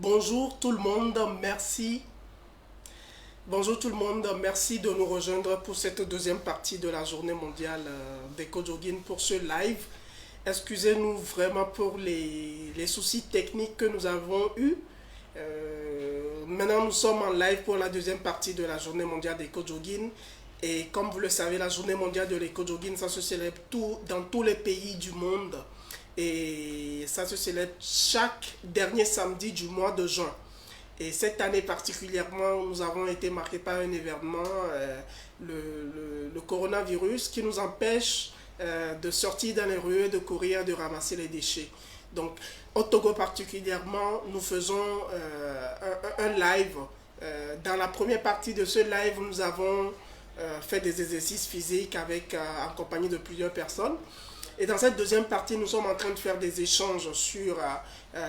Bonjour tout le monde, merci. Bonjour tout le monde, merci de nous rejoindre pour cette deuxième partie de la journée mondiale d'éco-jogging pour ce live. Excusez-nous vraiment pour les soucis techniques que nous avons eus. Maintenant, nous sommes en live pour la deuxième partie de la journée mondiale d'éco-jogging. Et comme vous le savez, la journée mondiale de l'éco-jogging, ça se célèbre dans tous les pays du monde. Et ça se célèbre chaque dernier samedi du mois de juin. Et cette année particulièrement, nous avons été marqués par un événement, le coronavirus, qui nous empêche de sortir dans les rues, de courir, de ramasser les déchets. Donc, au Togo particulièrement, nous faisons un live. Dans la première partie de ce live, nous avons fait des exercices physiques en compagnie de plusieurs personnes. Et dans cette deuxième partie, nous sommes en train de faire des échanges sur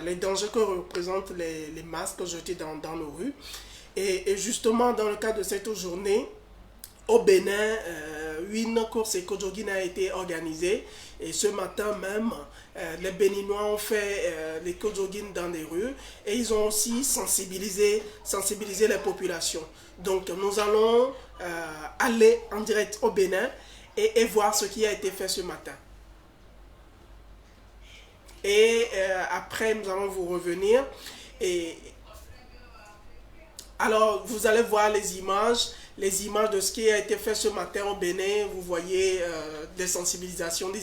les dangers que représentent les masques jetés dans nos rues. Et justement, dans le cadre de cette journée, au Bénin, une course éco-jogging a été organisée. Et ce matin même, les Béninois ont fait l'éco-jogging dans les rues. Et ils ont aussi sensibilisé les populations. Donc, nous allons aller en direct au Bénin et voir ce qui a été fait ce matin. Et après, nous allons vous revenir. Et alors, vous allez voir les images de ce qui a été fait ce matin au Bénin. Vous voyez des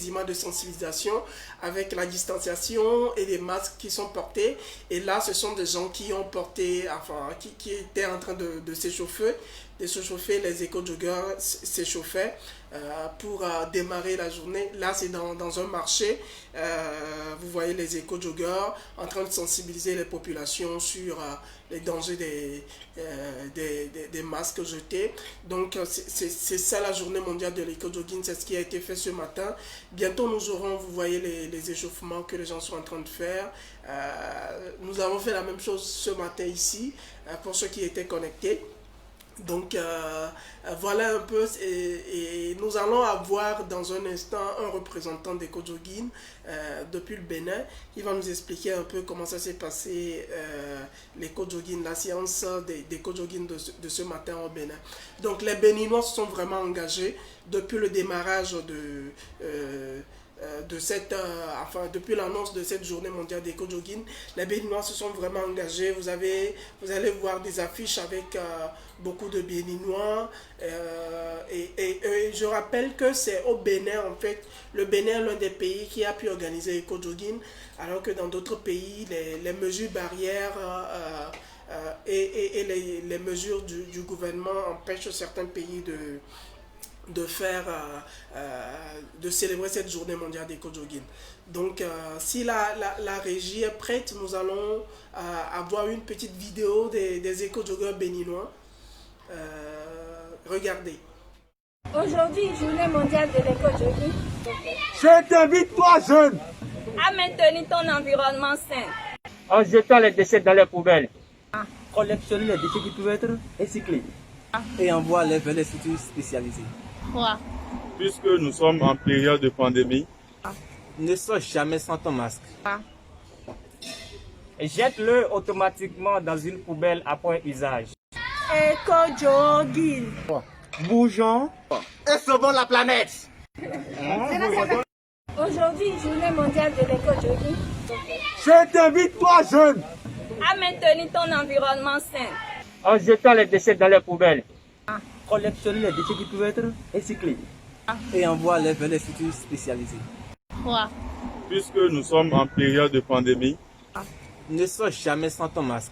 images de sensibilisation avec la distanciation et les masques qui sont portés. Et là, ce sont des gens qui ont porté, qui étaient en train de s'échauffer. Les éco-joggers s'échauffaient pour démarrer la journée. Là, c'est dans un marché. Vous voyez les éco-joggers en train de sensibiliser les populations sur les dangers des masques jetés. Donc, c'est ça la journée mondiale de l'éco-jogging. C'est ce qui a été fait ce matin. Bientôt, nous aurons, vous voyez, les échauffements que les gens sont en train de faire. Nous avons fait la même chose ce matin ici, pour ceux qui étaient connectés. Donc voilà un peu, et nous allons avoir dans un instant un représentant d'éco-jogging depuis le Bénin qui va nous expliquer un peu comment ça s'est passé, l'éco-jogging, la séance d'éco-jogging de ce matin au Bénin. Donc les Béninois se sont vraiment engagés depuis le démarrage depuis l'annonce de cette journée mondiale d'éco-jogging. Les Béninois se sont vraiment engagés. Vous allez voir des affiches avec beaucoup de Béninois. Et je rappelle que c'est au Bénin, en fait. Le Bénin est l'un des pays qui a pu organiser l'éco-jogging, alors que dans d'autres pays, les mesures barrières et les mesures du gouvernement empêchent certains pays de célébrer cette journée mondiale d'éco-jogging. Donc, si la régie est prête, nous allons avoir une petite vidéo des éco-joggers béninois. Regardez. Aujourd'hui, journée mondiale de l'éco-jogging. Je t'invite, toi, jeune, À maintenir ton environnement sain. en jetant les déchets dans les poubelles. Collectionner les déchets qui peuvent être recyclés. Et envoie-les vers les structures spécialisées. Puisque nous sommes en période de pandémie, Ne sors jamais sans ton masque. Jette-le automatiquement dans une poubelle après usage. Éco-jogging. Bougeons et sauvons la planète. Aujourd'hui, journée mondiale de l'éco-jogging. Je t'invite, toi, jeune, À maintenir ton environnement sain. En jetant les déchets dans les poubelles. collectionner les déchets qui peuvent être recyclés. Et envoie-les vers les structures spécialisées. puisque nous sommes en période de pandémie, Ne sors jamais sans ton masque.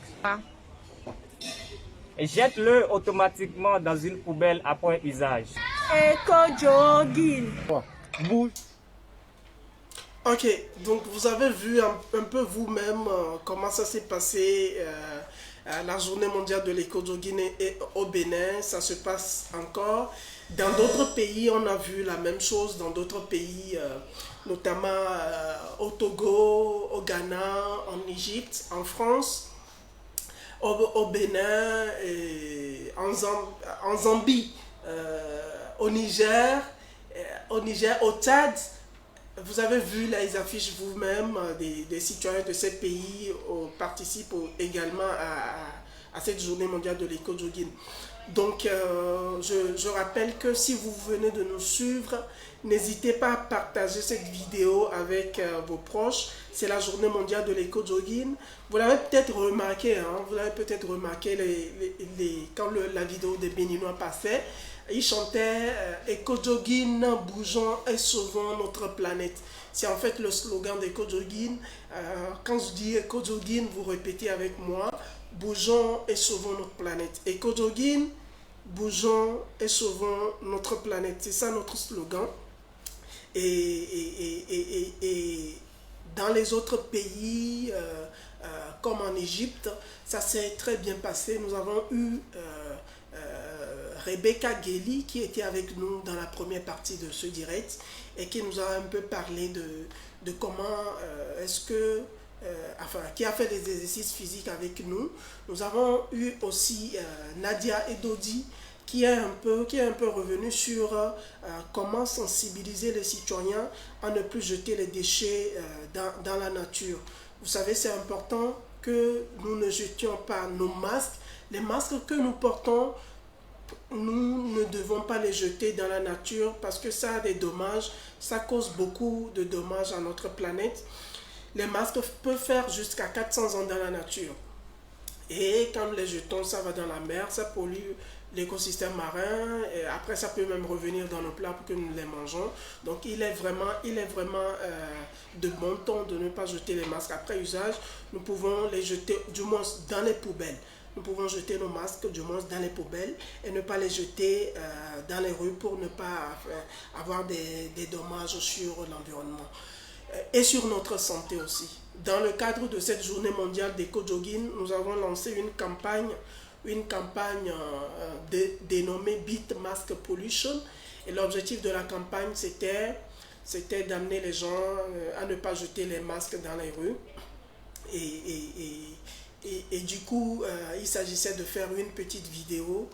Jette-le automatiquement dans une poubelle après usage. Éco-jogging. Bouge. Ok, donc vous avez vu un peu vous-même comment ça s'est passé la journée mondiale de l'éco-jogging au Bénin. Ça se passe encore. Dans d'autres pays, on a vu la même chose. Dans d'autres pays, notamment au Togo, au Ghana, en Égypte, en France, au Bénin, et en Zambie, au Niger, au Tchad. vous avez vu, là, ils affichent vous-même, des citoyens de ces pays participent également à cette journée mondiale de l'éco-jogging. Donc, je rappelle que si vous venez de nous suivre, n'hésitez pas à partager cette vidéo avec vos proches. C'est la journée mondiale de l'éco-jogging. Vous l'avez peut-être remarqué, quand la vidéo des Béninois passait, ils chantaient éco-jogging, bougeons et sauvons notre planète. C'est en fait le slogan d'éco-jogging. Quand je dis éco-jogging, vous répétez avec moi, bougeons et sauvons notre planète. Éco-jogging, bougeons et sauvons notre planète. C'est ça notre slogan. Et dans les autres pays, comme en Égypte, ça s'est très bien passé. Nous avons eu Rebecca Gelly qui était avec nous dans la première partie de ce direct et qui nous a un peu parlé de comment qui a fait des exercices physiques avec nous. Nous avons eu aussi Nadia Edodi qui est un peu revenu sur comment sensibiliser les citoyens à ne plus jeter les déchets dans la nature. Vous savez, c'est important que nous ne jetions pas nos masques. Les masques que nous portons, nous ne devons pas les jeter dans la nature parce que ça a des dommages, ça cause beaucoup de dommages à notre planète. Les masques peuvent faire jusqu'à 400 ans dans la nature. Et quand nous les jetons, ça va dans la mer, ça pollue l'écosystème marin, et après ça peut même revenir dans nos plats pour que nous les mangeons. Donc il est vraiment de bon ton de ne pas jeter les masques après usage. Nous pouvons les jeter du moins dans les poubelles. Nous pouvons jeter nos masques du moins dans les poubelles et ne pas les jeter dans les rues pour ne pas avoir des dommages sur l'environnement et sur notre santé aussi. Dans le cadre de cette journée mondiale d'éco-jogging, nous avons lancé une campagne dénommée Beat Mask Pollution. Et l'objectif de la campagne, c'était d'amener les gens à ne pas jeter les masques dans les rues. Et du coup, il s'agissait de faire une petite vidéo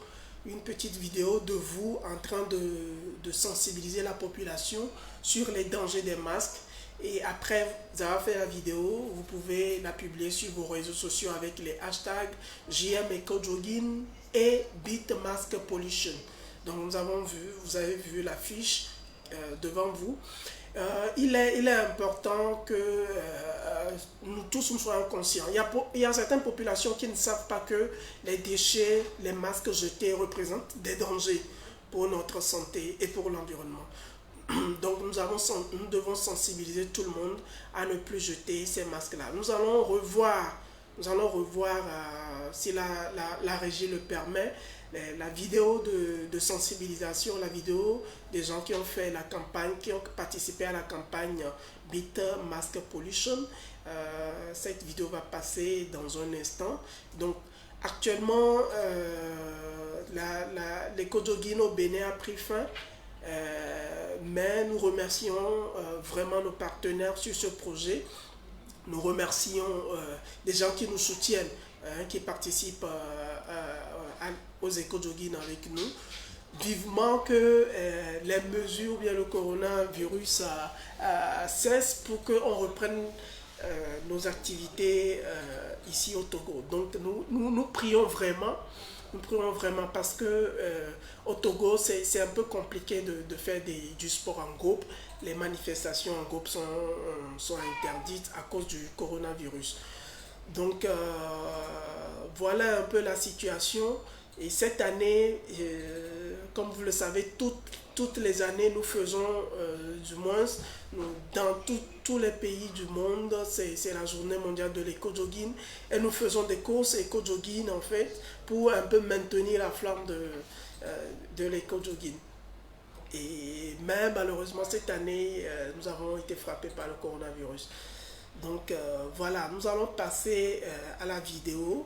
de vous en train de sensibiliser la population sur les dangers des masques. Et après vous avez fait la vidéo, vous pouvez la publier sur vos réseaux sociaux avec les hashtags JM EcoJogging et Beat Mask Pollution. Donc vous avez vu l'affiche devant vous. Il est important que nous tous nous soyons conscients. Il y a certaines populations qui ne savent pas que les déchets, les masques jetés représentent des dangers pour notre santé et pour l'environnement. Donc nous devons sensibiliser tout le monde à ne plus jeter ces masques-là. Nous allons revoir, si la régie le permet, la vidéo de sensibilisation, la vidéo des gens qui ont fait la campagne, qui ont participé à la campagne Beat Mask Pollution. Cette vidéo va passer dans un instant. Donc actuellement, l'éco-jogging au Bénin a pris fin. Mais nous remercions vraiment nos partenaires sur ce projet. Nous remercions des gens qui nous soutiennent, qui participent aux éco-jogging avec nous. Vivement que les mesures ou bien le coronavirus cessent pour qu'on reprenne nos activités ici au Togo. Donc nous prions vraiment. Nous prions vraiment parce que au Togo, c'est un peu compliqué de faire du sport en groupe. Les manifestations en groupe sont interdites à cause du coronavirus. Donc voilà un peu la situation. Et cette année, comme vous le savez, toutes les années, nous faisons, du moins, dans tous les pays du monde, c'est la journée mondiale de l'éco-jogging. Et nous faisons des courses éco-jogging, en fait, pour un peu maintenir la flamme de l'éco-jogging. Et même, malheureusement, cette année, nous avons été frappés par le coronavirus. Donc, voilà, nous allons passer à la vidéo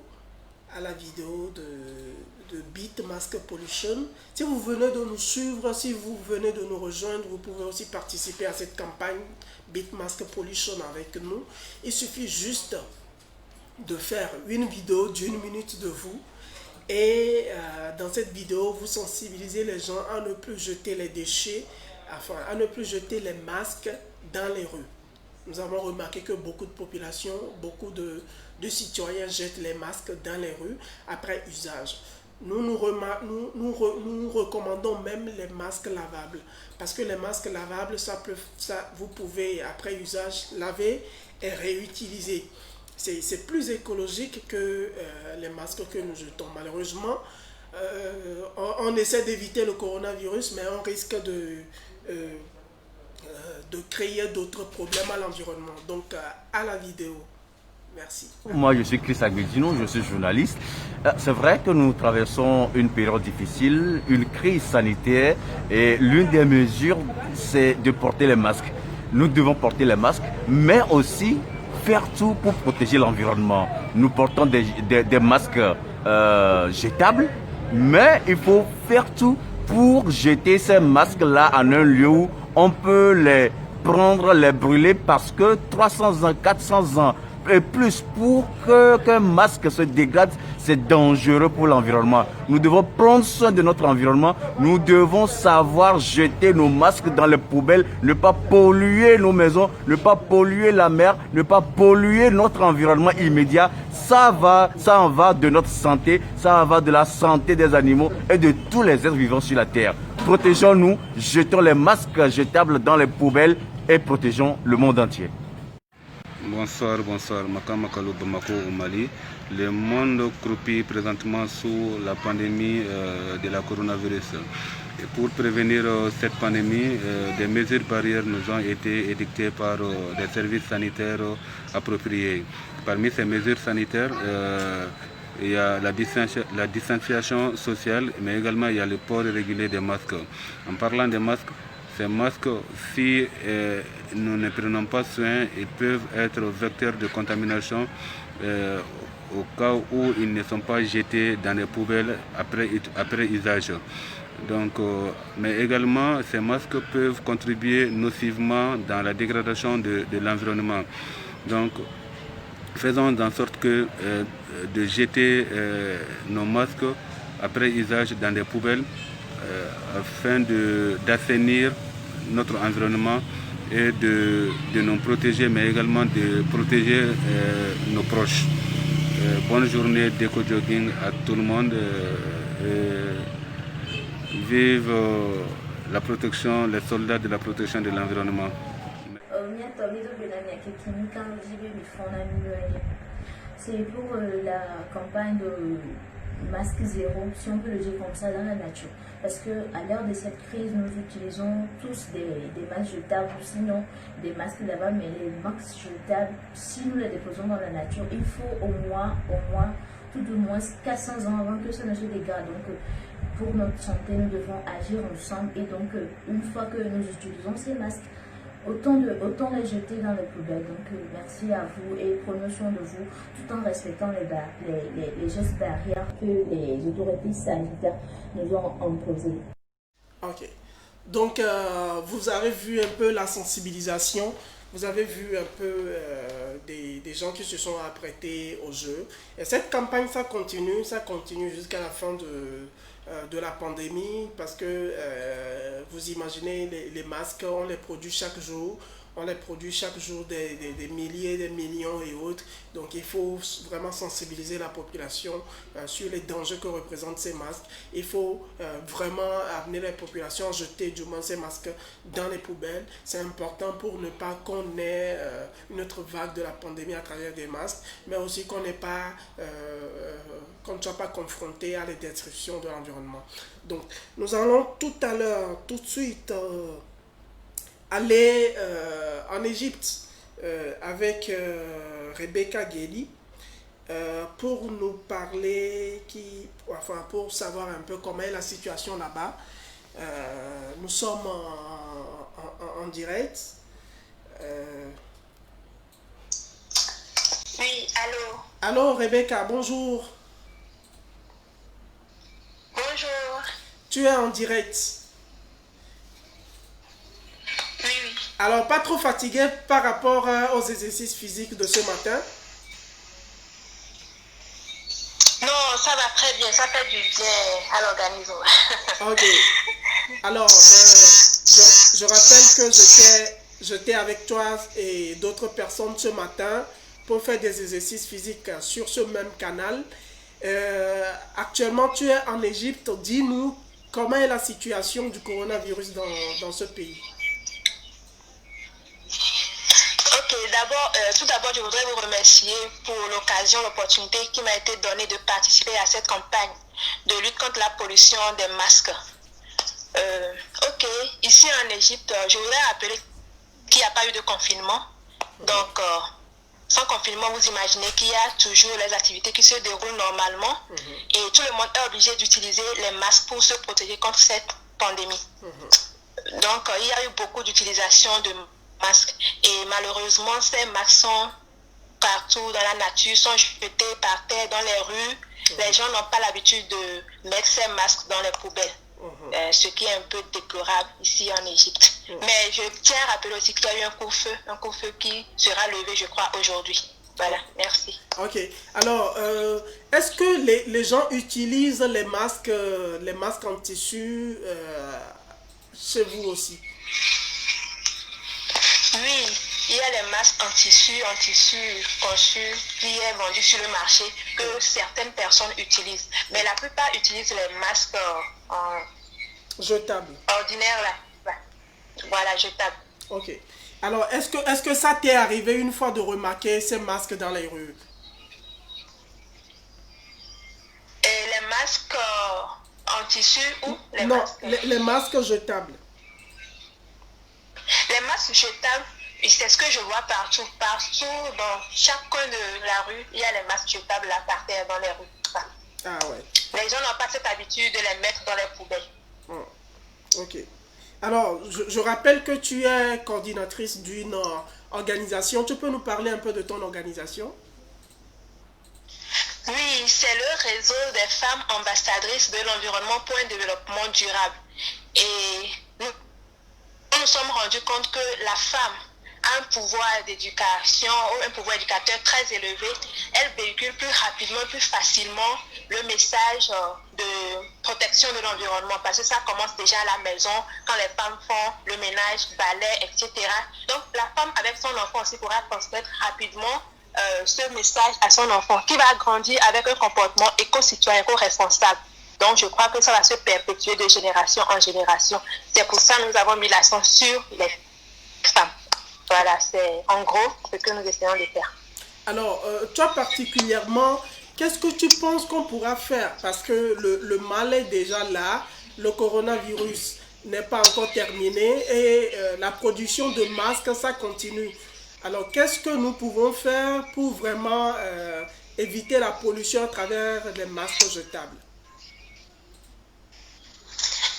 de Beat Mask Pollution. Si vous venez de nous suivre, si vous venez de nous rejoindre, vous pouvez aussi participer à cette campagne Beat Mask Pollution avec nous. Il suffit juste de faire une vidéo d'1 minute de vous et dans cette vidéo, vous sensibilisez les gens à ne plus jeter les déchets à ne plus jeter les masques dans les rues. Nous avons remarqué que beaucoup de populations, beaucoup de citoyens jettent les masques dans les rues après usage. Nous recommandons même les masques lavables. Parce que les masques lavables, vous pouvez, après usage, laver et réutiliser. C'est plus écologique que les masques que nous jetons. Malheureusement, on essaie d'éviter le coronavirus, mais on risque de créer d'autres problèmes à l'environnement. Donc, à la vidéo. Merci. Moi, je suis Chris Aguedino, je suis journaliste. C'est vrai que nous traversons une période difficile, une crise sanitaire, et l'une des mesures, c'est de porter les masques. Nous devons porter les masques, mais aussi faire tout pour protéger l'environnement. Nous portons des masques jetables, mais il faut faire tout pour jeter ces masques-là en un lieu où on peut les prendre, les brûler, parce que 300 ans, 400 ans et plus pour qu'un masque se dégrade, c'est dangereux pour l'environnement. Nous devons prendre soin de notre environnement. Nous devons savoir jeter nos masques dans les poubelles, ne pas polluer nos maisons, ne pas polluer la mer, ne pas polluer notre environnement immédiat. Ça en va de notre santé, ça en va de la santé des animaux et de tous les êtres vivants sur la terre. Protégeons-nous, jetons les masques jetables dans les poubelles et protégeons le monde entier. Bonsoir, Makamakalo Bamako au Mali. Le monde croupit présentement sous la pandémie de la coronavirus. Et pour prévenir cette pandémie, des mesures barrières nous ont été édictées par des services sanitaires appropriés. Parmi ces mesures sanitaires, il y a la distanciation sociale, mais également il y a le port régulier des masques. En parlant des masques, ces masques, si nous ne prenons pas soin, ils peuvent être vecteurs de contamination au cas où ils ne sont pas jetés dans les poubelles après usage. Donc, mais également, ces masques peuvent contribuer nocivement dans la dégradation de l'environnement. Donc, faisons en sorte que de jeter nos masques après usage dans des poubelles afin d'assainir notre environnement et de nous protéger, mais également de protéger nos proches. Bonne journée d'éco-jogging à tout le monde. Vive la protection, les soldats de la protection de l'environnement. C'est pour la campagne de masque zéro, si on peut le dire comme ça, dans la nature. Parce qu'à l'heure de cette crise, nous utilisons tous des masques jetables, ou sinon des masques lavables, mais les masques jetables, si nous les déposons dans la nature, il faut au moins, tout au moins 400 ans avant que ça ne se dégrade. Donc, pour notre santé, nous devons agir ensemble. Et donc, une fois que nous utilisons ces masques, autant les jeter dans les poubelles. Donc, merci à vous et prenez soin de vous tout en respectant les gestes barrières que les autorités sanitaires nous ont imposés. Ok. Donc, vous avez vu un peu la sensibilisation. Vous avez vu un peu des gens qui se sont apprêtés au jeu. Et cette campagne, ça continue jusqu'à la fin de la pandémie, parce que vous imaginez les masques, on les produit chaque jour. On les produit chaque jour des milliers, des millions et autres. Donc il faut vraiment sensibiliser la population sur les dangers que représentent ces masques. Il faut vraiment amener les populations à jeter du moins ces masques dans les poubelles. C'est important pour ne pas qu'on ait une autre vague de la pandémie à travers des masques, mais aussi qu'on ne soit pas confronté à la destruction de l'environnement. Donc nous allons tout de suite aller en Égypte avec Rebecca Guéli pour nous parler, pour savoir un peu comment est la situation là-bas. Nous sommes en direct. Oui, allô. Allô Rebecca, bonjour. Bonjour. Tu es en direct. Oui, oui. Alors, pas trop fatigué par rapport aux exercices physiques de ce matin? Non, ça va très bien, ça fait du bien à l'organisme. Ok. Alors, Je rappelle que j'étais avec toi et d'autres personnes ce matin pour faire des exercices physiques sur ce même canal. Actuellement, tu es en Égypte. Dis-nous comment est la situation du coronavirus dans ce pays. Ok, tout d'abord, je voudrais vous remercier pour l'occasion, l'opportunité qui m'a été donnée de participer à cette campagne de lutte contre la pollution des masques. Ok, ici en Égypte, je voudrais rappeler qu'il n'y a pas eu de confinement. Donc, sans confinement, vous imaginez qu'il y a toujours les activités qui se déroulent normalement et tout le monde est obligé d'utiliser les masques pour se protéger contre cette pandémie. Donc, il y a eu beaucoup d'utilisation de masques et malheureusement, ces masques sont partout dans la nature, sont jetés par terre dans les rues. Les gens n'ont pas l'habitude de mettre ces masques dans les poubelles. Ce qui est un peu déplorable ici en Égypte. Mais je tiens à rappeler aussi qu'il y a eu un couvre-feu qui sera levé, je crois, aujourd'hui. Voilà, merci. Ok, alors, est-ce que les gens utilisent les masques en tissu chez vous aussi? Oui, il y a les masques en tissu conçus qui est vendu sur le marché que certaines personnes utilisent. Mais la plupart utilisent les masques en jetable. Ordinaire là. Voilà, jetable. Ok. Alors, est-ce que ça t'est arrivé une fois de remarquer ces masques dans les rues? Et les masques en tissu ou les Non, masques? les masques jetables. Les masques jetables, c'est ce que je vois partout. Partout, dans chaque coin de la rue, il y a les masques jetables là par terre dans les rues. Ah ouais. Les gens n'ont pas cette habitude de les mettre dans les poubelles. Ok. Alors, je rappelle que tu es coordinatrice d'une organisation. Tu peux nous parler un peu de ton organisation? Oui, c'est le réseau des femmes ambassadrices de l'environnement pour un développement durable. Et nous sommes rendus compte que la femme a un pouvoir d'éducation ou un pouvoir éducateur très élevé. Elle véhicule plus rapidement, plus facilement le message de protection de l'environnement parce que ça commence déjà à la maison quand les femmes font le ménage, balai, etc. Donc la femme avec son enfant aussi pourra transmettre rapidement ce message à son enfant qui va grandir avec un comportement éco-citoyen, éco-responsable. Donc je crois que ça va se perpétuer de génération en génération. C'est pour ça que nous avons mis l'accent sur les femmes. Voilà, c'est en gros ce que nous essayons de faire. Alors, toi particulièrement, qu'est-ce que tu penses qu'on pourra faire? Parce que le mal est déjà là, le coronavirus n'est pas encore terminé et la production de masques, ça continue. Alors, qu'est-ce que nous pouvons faire pour vraiment éviter la pollution à travers les masques jetables?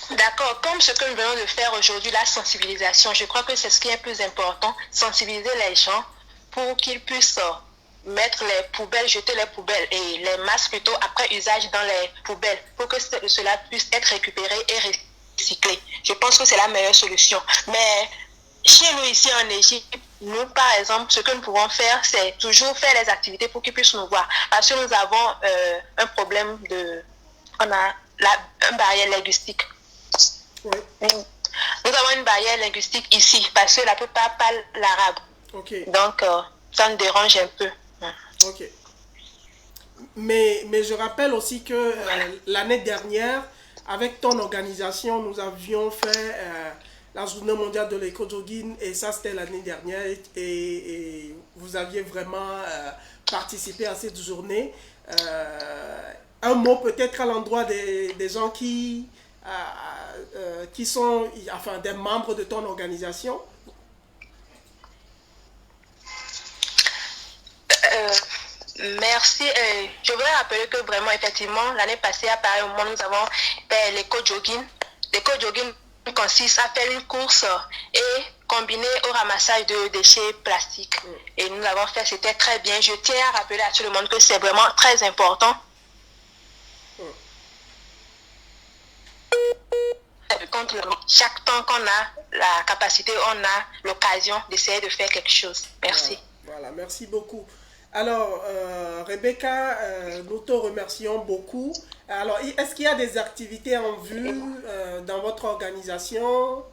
D'accord, comme ce que nous venons de faire aujourd'hui, la sensibilisation, je crois que c'est ce qui est plus important, sensibiliser les gens pour qu'ils puissent mettre les poubelles, jeter les poubelles et les masques plutôt après usage dans les poubelles pour que cela puisse être récupéré et recyclé. Je pense que c'est la meilleure solution. Mais chez nous ici en Égypte, nous par exemple, ce que nous pouvons faire, c'est toujours faire les activités pour qu'ils puissent nous voir. Parce que nous avons un problème on a une barrière linguistique. Oui. Nous avons une barrière linguistique ici parce que la plupart parlent l'arabe. Okay. Donc, ça nous dérange un peu. Ok. Mais je rappelle aussi que l'année dernière, avec ton organisation, nous avions fait la journée mondiale de l'éco-jogging et ça c'était l'année dernière et vous aviez vraiment participé à cette journée. Un mot peut-être à l'endroit des gens qui sont enfin des membres de ton organisation. Merci. Je voudrais rappeler que vraiment, effectivement, l'année passée, à pareil moment, nous avons fait l'éco-jogging. L'éco-jogging consiste à faire une course et combiner au ramassage de déchets plastiques. Et nous l'avons fait, c'était très bien. Je tiens à rappeler à tout le monde que c'est vraiment très important. Chaque temps qu'on a la capacité, on a l'occasion d'essayer de faire quelque chose. Merci. Voilà, merci beaucoup. Alors, Rebecca, nous te remercions beaucoup. Alors, est-ce qu'il y a des activités en vue dans votre organisation?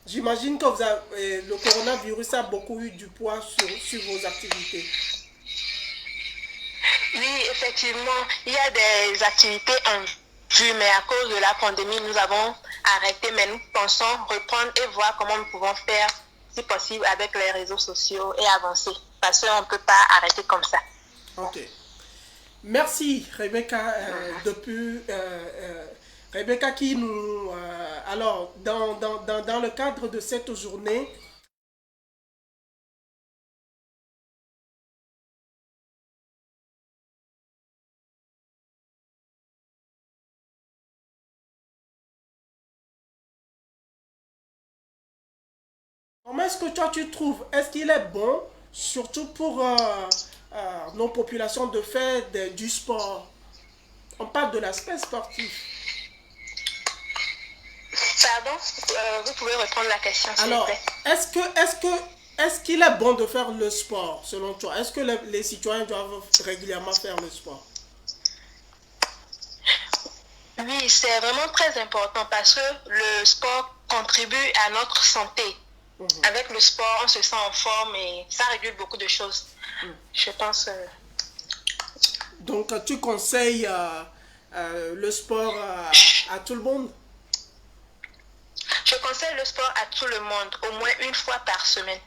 J'imagine que le coronavirus a beaucoup eu du poids sur vos activités. Oui, effectivement, il y a des activités en vue, mais à cause de la pandémie, nous avons arrêté, mais nous pensons reprendre et voir comment nous pouvons faire, si possible, avec les réseaux sociaux et avancer. Parce qu'on ne peut pas arrêter comme ça. Ok. Merci, Rebecca. Rebecca qui nous... alors, dans le cadre de cette journée, comment est-ce que toi tu trouves? Est-ce qu'il est bon, surtout pour nos populations, de faire du sport? On parle de l'aspect sportif. Pardon, vous pouvez reprendre la question, s'il vous Alors, plaît. est-ce qu'il est bon de faire le sport, selon toi? Est-ce que les citoyens doivent régulièrement faire le sport? Oui, c'est vraiment très important parce que le sport contribue à notre santé. Avec le sport, on se sent en forme et ça régule beaucoup de choses. Je pense... Donc, tu conseilles le sport à tout le monde? Je conseille le sport à tout le monde, au moins une fois par semaine.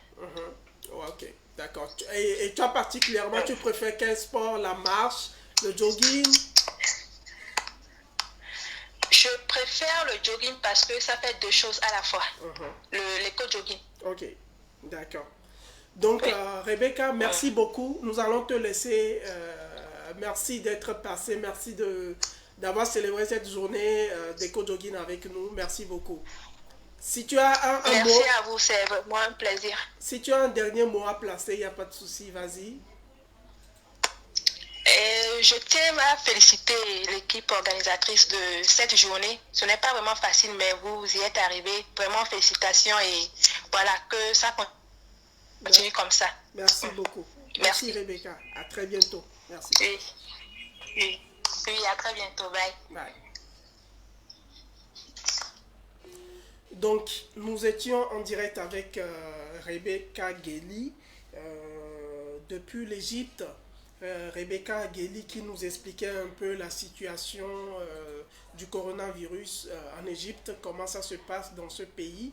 Ok, d'accord. Et toi particulièrement, tu préfères quel sport? La marche, le jogging? Je préfère le jogging parce que ça fait deux choses à la fois. L'éco-jogging. Ok, d'accord. Donc, Oui. Rebecca, merci beaucoup. Nous allons te laisser. Merci d'être passé. Merci d'avoir célébré cette journée d'éco-jogging avec nous. Merci beaucoup. Si tu as un Merci mot, à vous, c'est vraiment un plaisir. si tu as un dernier mot à placer, il n'y a pas de souci, vas-y. Et je tiens à féliciter l'équipe organisatrice de cette journée. Ce n'est pas vraiment facile, mais vous y êtes arrivés. Vraiment félicitations et voilà, que ça continue comme ça. Merci beaucoup. Merci Rebecca. À très bientôt. Merci. Oui. Oui. Oui, à très bientôt. Bye. Bye. Donc, nous étions en direct avec Rebecca Guéli depuis l'Égypte. Rebecca Guéli qui nous expliquait un peu la situation du coronavirus en Égypte, comment ça se passe dans ce pays.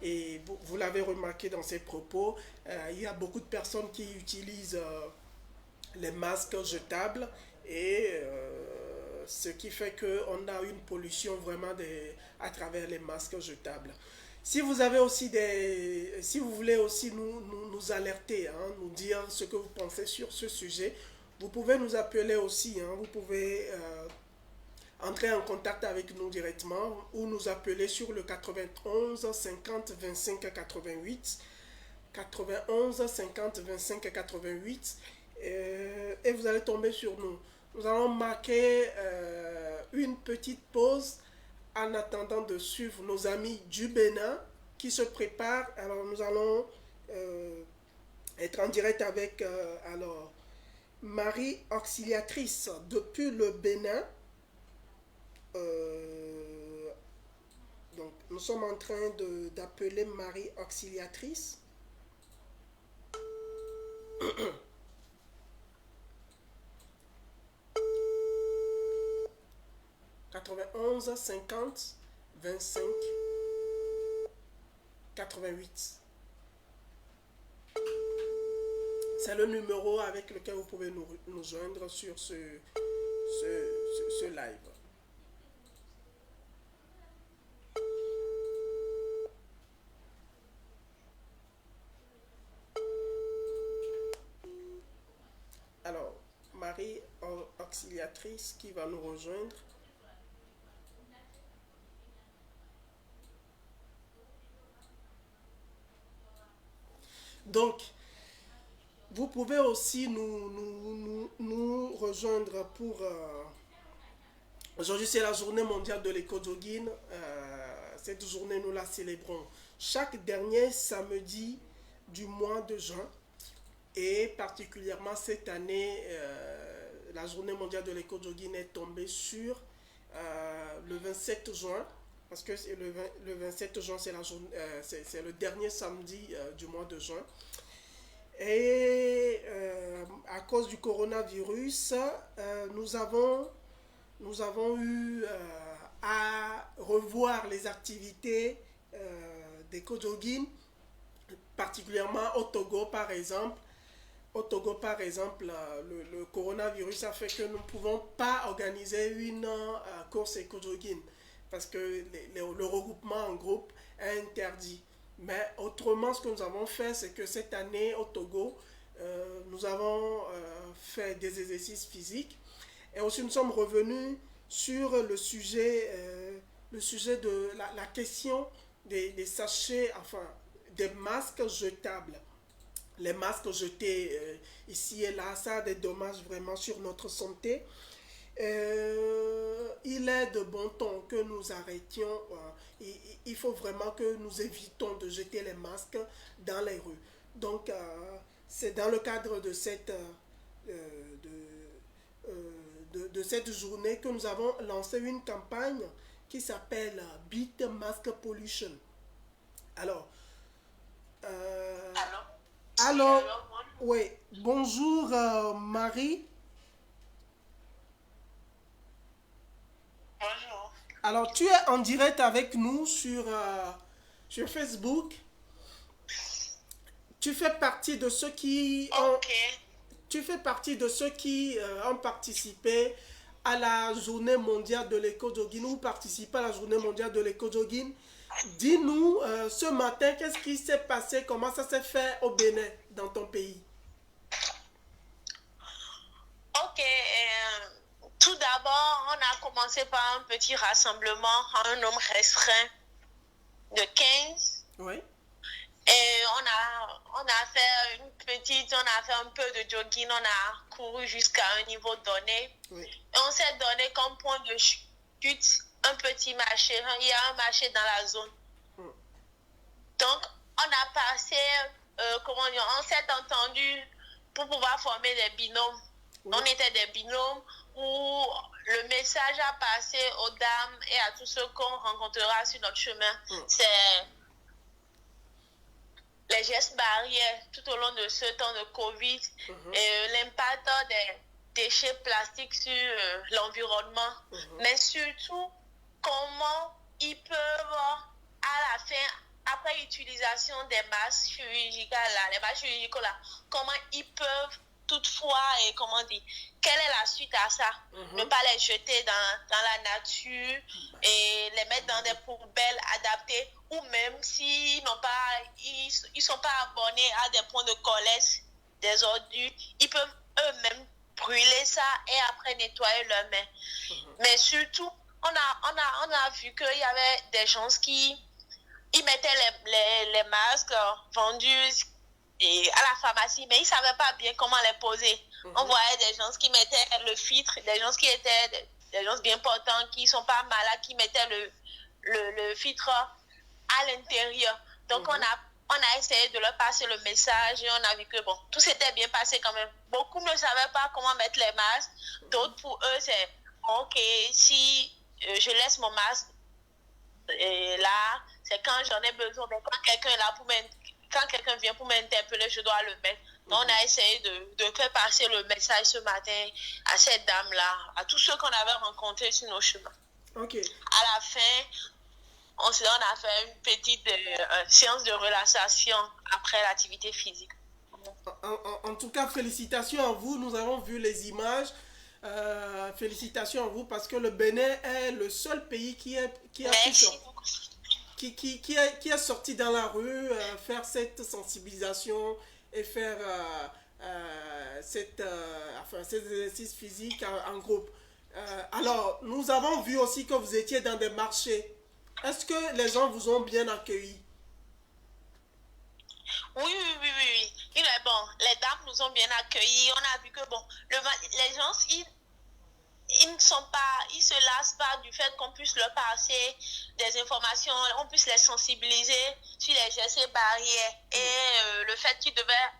Et vous l'avez remarqué dans ses propos, il y a beaucoup de personnes qui utilisent les masques jetables et ce qui fait qu'on a une pollution vraiment à travers les masques jetables. Si vous avez aussi si vous voulez aussi nous alerter, hein, nous dire ce que vous pensez sur ce sujet, vous pouvez nous appeler aussi, hein, vous pouvez entrer en contact avec nous directement ou nous appeler sur le 91 50 25 88, 91 50 25 88 et vous allez tomber sur nous. Nous allons marquer une petite pause en attendant de suivre nos amis du Bénin qui se préparent. Alors nous allons être en direct avec Marie Auxiliatrice depuis le Bénin. Donc nous sommes en train d'appeler Marie Auxiliatrice. 91 50 25 88. C'est le numéro avec lequel vous pouvez nous joindre sur ce live. Alors, Marie Auxiliatrice qui va nous rejoindre. Donc, vous pouvez aussi nous rejoindre pour... Aujourd'hui, c'est la journée mondiale de l'éco-jogging. Cette journée, nous la célébrons chaque dernier samedi du mois de juin. Et particulièrement cette année, la journée mondiale de l'éco-jogging est tombée sur le 27 juin. parce que c'est le 27 juin, c'est le dernier samedi du mois de juin. Et à cause du coronavirus, nous avons eu à revoir les activités des Kojogin, particulièrement au Togo par exemple. Au Togo par exemple, le coronavirus a fait que nous ne pouvons pas organiser une course Kojogin parce que le regroupement en groupe est interdit. Mais autrement, ce que nous avons fait, c'est que cette année au Togo, nous avons fait des exercices physiques et aussi nous sommes revenus sur le sujet de la question des sachets, enfin des masques jetables. Les masques jetés ici et là, ça a des dommages vraiment sur notre santé. Il est de bon ton que nous arrêtions. Il faut vraiment que nous évitons de jeter les masques dans les rues. Donc, c'est dans le cadre de cette journée que nous avons lancé une campagne qui s'appelle Beat Mask Pollution. Alors, oui, bonjour Marie. Bonjour. Alors, tu es en direct avec nous sur Facebook. Tu fais partie de ceux qui ont participé à la journée mondiale de l'éco-jogging ou participé à la journée mondiale de l'éco-jogging. Dis-nous, ce matin, qu'est-ce qui s'est passé? Comment ça s'est fait au Bénin, dans ton pays? Ok, tout d'abord, on a commencé par un petit rassemblement, un nombre restreint de 15. Oui. Et on a fait un peu de jogging, on a couru jusqu'à un niveau donné. Oui. Et on s'est donné comme point de chute un petit marché. Il y a un marché dans la zone. Donc, on a passé, on s'est entendu pour pouvoir former des binômes. Oui. On était des binômes où le message a passé aux dames et à tous ceux qu'on rencontrera sur notre chemin. C'est les gestes barrières tout au long de ce temps de Covid et l'impact des déchets plastiques sur l'environnement. Mais surtout, comment ils peuvent, à la fin, après l'utilisation des masques chirurgicales, comment ils peuvent toutefois, et comment dire, quelle est la suite à ça? Ne pas les jeter dans la nature et les mettre dans des poubelles adaptées, ou même s'ils sont pas abonnés à des points de collecte des ordures, ils peuvent eux-mêmes brûler ça et après nettoyer leurs mains. Mais surtout, on a vu qu'il y avait des gens qui mettaient les masques vendus à la pharmacie, mais ils ne savaient pas bien comment les poser. On voyait des gens qui mettaient le filtre, des gens qui étaient des gens bien portants, qui ne sont pas malades, qui mettaient le filtre à l'intérieur. Donc, on a essayé de leur passer le message et on a vu que bon, tout s'était bien passé quand même. Beaucoup ne savaient pas comment mettre les masques. D'autres, pour eux, c'est ok, si je laisse mon masque là, c'est quand j'en ai besoin. Mais quand quelqu'un vient pour m'interpeller, je dois le mettre. Donc, on a essayé de faire passer le message ce matin à cette dame-là, à tous ceux qu'on avait rencontrés sur nos chemins. Ok. À la fin, on a fait une petite séance de relaxation après l'activité physique. En tout cas, félicitations à vous. Nous avons vu les images. Félicitations à vous parce que le Bénin est le seul pays qui est sorti dans la rue, faire cette sensibilisation et faire ces exercices physiques en groupe. Alors, nous avons vu aussi que vous étiez dans des marchés. Est-ce que les gens vous ont bien accueillis? Oui. Il est bon. Les dames nous ont bien accueillis. On a vu que bon, les gens, ils se lassent pas du fait qu'on puisse leur passer des informations, on puisse les sensibiliser sur les gestes et barrières et le fait qu'ils devaient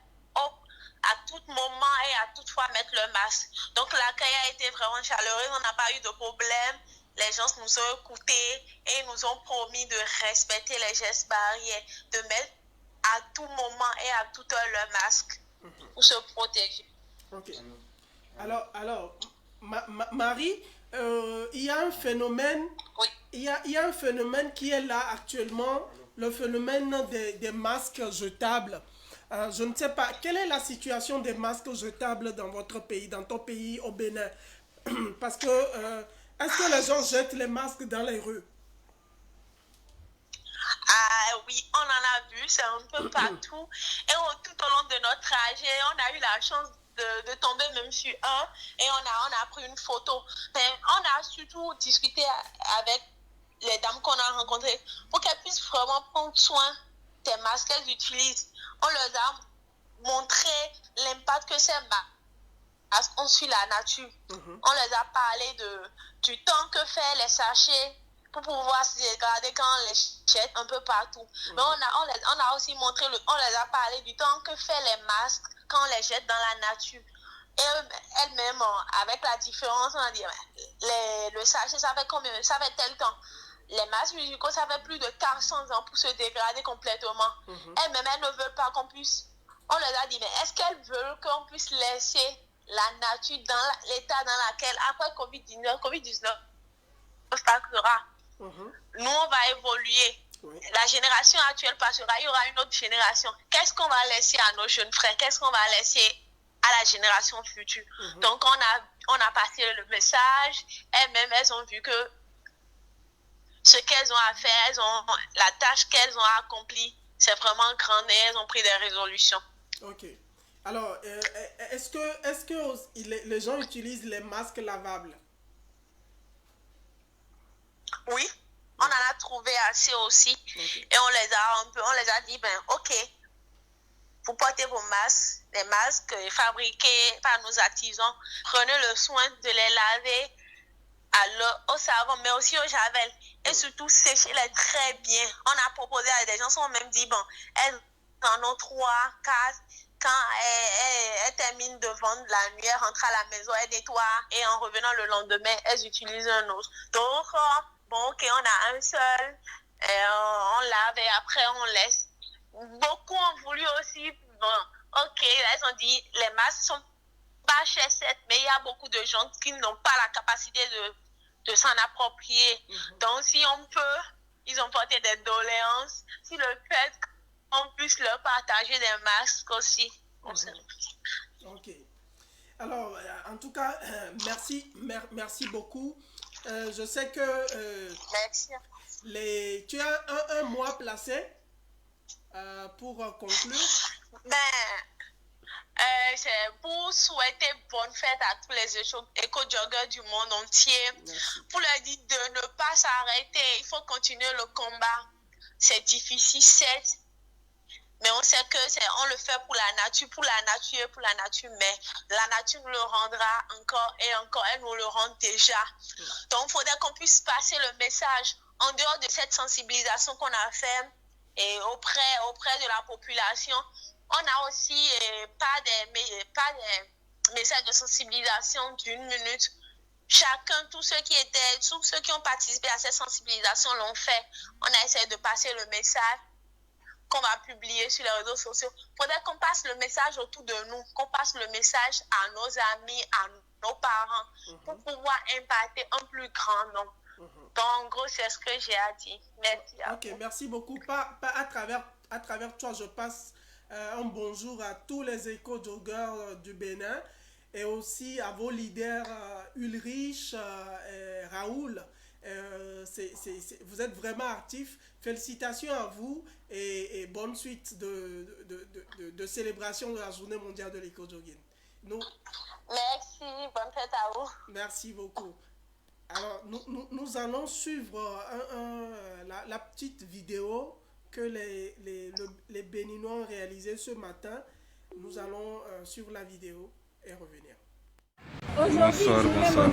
à tout moment et à toute fois mettre leur masque. Donc l'accueil a été vraiment chaleureux, on n'a pas eu de problème les gens nous ont écoutés et nous ont promis de respecter les gestes barrières, de mettre à tout moment et à toute heure le masque pour se protéger. Ok. Alors Marie, il y a un phénomène, Oui. il y a un phénomène qui est là actuellement, le phénomène des masques jetables. Je ne sais pas, quelle est la situation des masques jetables dans votre pays, dans ton pays au Bénin? Parce que, est-ce que les gens jettent les masques dans les rues? Ah oui, on en a vu, c'est un peu partout. Et tout au long de notre trajet, on a eu la chance de tomber même sur un et on a pris une photo. Mais on a surtout discuté avec les dames qu'on a rencontrées pour qu'elles puissent vraiment prendre soin des masques qu'elles utilisent. On leur a montré l'impact que ces masques ont sur la nature. On les a parlé du temps que fait les sachets pour pouvoir se dégrader quand on les jette un peu partout. Mais on a aussi montré, on les a parlé du temps que fait les masques quand on les jette dans la nature. Et elles-mêmes, avec la différence, on a dit, le sachet, ça fait combien? Ça fait tel temps. Les masques musicaux, ça fait plus de 400 ans pour se dégrader complètement. Elles-mêmes, elles ne veulent pas qu'on puisse... On leur a dit, mais est-ce qu'elles veulent qu'on puisse laisser la nature dans l'état dans lequel, après COVID-19 passera. Nous, on va évoluer. Oui. La génération actuelle passera, il y aura une autre génération. Qu'est-ce qu'on va laisser à nos jeunes frères? Qu'est-ce qu'on va laisser à la génération future? Donc, on a passé le message. Elles-mêmes, elles ont vu que ce qu'elles ont à faire, la tâche qu'elles ont accomplie, c'est vraiment grand et elles ont pris des résolutions. Ok. Alors, est-ce que les gens utilisent les masques lavables? Oui, on en a trouvé assez aussi. Okay. Et on les a dit, ok, vous portez vos masques, les masques fabriqués par nos artisans, prenez le soin de les laver au savon, mais aussi au javel. Et surtout, séchez-les très bien. On a proposé à des gens, qui ont même dit, elles en ont 3, 4. Quand elles terminent de vendre la nuit, elles rentrent à la maison, elles nettoient et en revenant le lendemain, elles utilisent un autre. Donc, ok, on a un seul, on lave et après on laisse. Beaucoup ont voulu aussi, ok, elles ont dit, les masques sont pas chers, mais il y a beaucoup de gens qui n'ont pas la capacité de s'en approprier. Donc, si on peut, ils ont porté des doléances sur le fait qu'on puisse leur partager des masques aussi. Ok. Alors, en tout cas, merci beaucoup. Je sais que merci. Tu as un mois placé pour conclure. C'est pour souhaiter bonne fête à tous les éco-joggers du monde entier. Merci. Pour leur dire de ne pas s'arrêter. Il faut continuer le combat. C'est difficile, certes. Mais on sait que on le fait pour la nature, mais la nature nous le rendra encore et encore, elle nous le rend déjà. Donc, il faudrait qu'on puisse passer le message en dehors de cette sensibilisation qu'on a faite et auprès de la population. On a aussi pas des messages de sensibilisation d'1 minute. Chacun, tous ceux qui ont participé à cette sensibilisation l'ont fait. On a essayé de passer le message qu'on va publier sur les réseaux sociaux. Il faudrait qu'on passe le message autour de nous, qu'on passe le message à nos amis, à nos parents, pour pouvoir impacter un plus grand nombre. Donc, en gros, c'est ce que j'ai à dire. Merci. Ok, merci beaucoup. À travers toi, je passe un bonjour à tous les éco-joggers du Bénin et aussi à vos leaders Ulrich et Raoul. Vous êtes vraiment actifs. Félicitations à vous et bonne suite de célébration de la Journée mondiale de l'éco-jogging. Merci, bonne fête à vous. Merci beaucoup. Alors, nous allons suivre la petite vidéo que les Béninois ont réalisée ce matin. Nous allons suivre la vidéo et revenir. Bonsoir,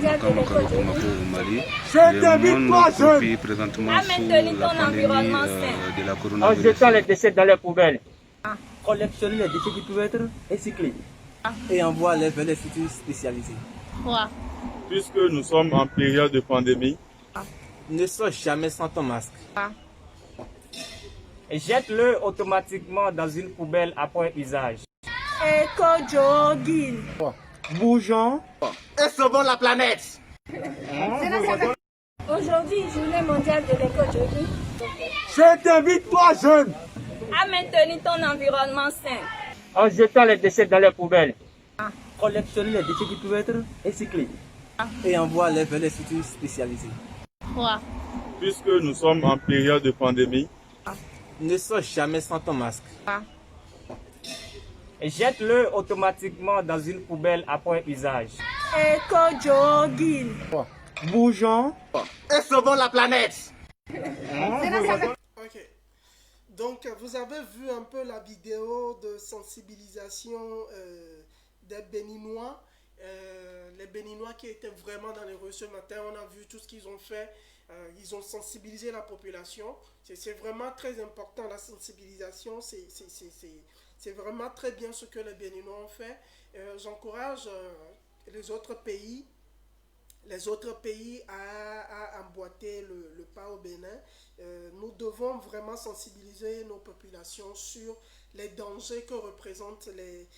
Makam Makalo Bamako au Mali. Le monde copie présentement sous la pandémie de la coronavirus. En jetant les déchets dans les poubelles. Collectionner les déchets qui peuvent être recyclés. Et envoyer vers les sites spécialisés. Puisque nous sommes en période de pandémie, Ne sors jamais sans ton masque. Jette-le automatiquement dans une poubelle après usage. Éco-jogging. Bougeons et sauvons la planète. Aujourd'hui, journée mondiale de l'éco-jogging. Je t'invite, toi jeune, À maintenir ton environnement sain. en jetant les déchets dans les poubelles. Collectionner les déchets qui peuvent être recyclés. Et envoie-les vers les structures spécialisées. Puisque nous sommes en période de pandémie, Ne sors jamais sans ton masque. Jette-le automatiquement dans une poubelle après usage. Éco-jogging. Bougeons et sauvons la planète. Ok. Donc, vous avez vu un peu la vidéo de sensibilisation des Béninois. Les Béninois qui étaient vraiment dans les rues ce matin, on a vu tout ce qu'ils ont fait. Ils ont sensibilisé la population. C'est vraiment très important, la sensibilisation. C'est vraiment très bien ce que les Béninois ont fait. J'encourage les autres pays à emboîter le pas au Bénin. Nous devons vraiment sensibiliser nos populations sur les dangers que représentent les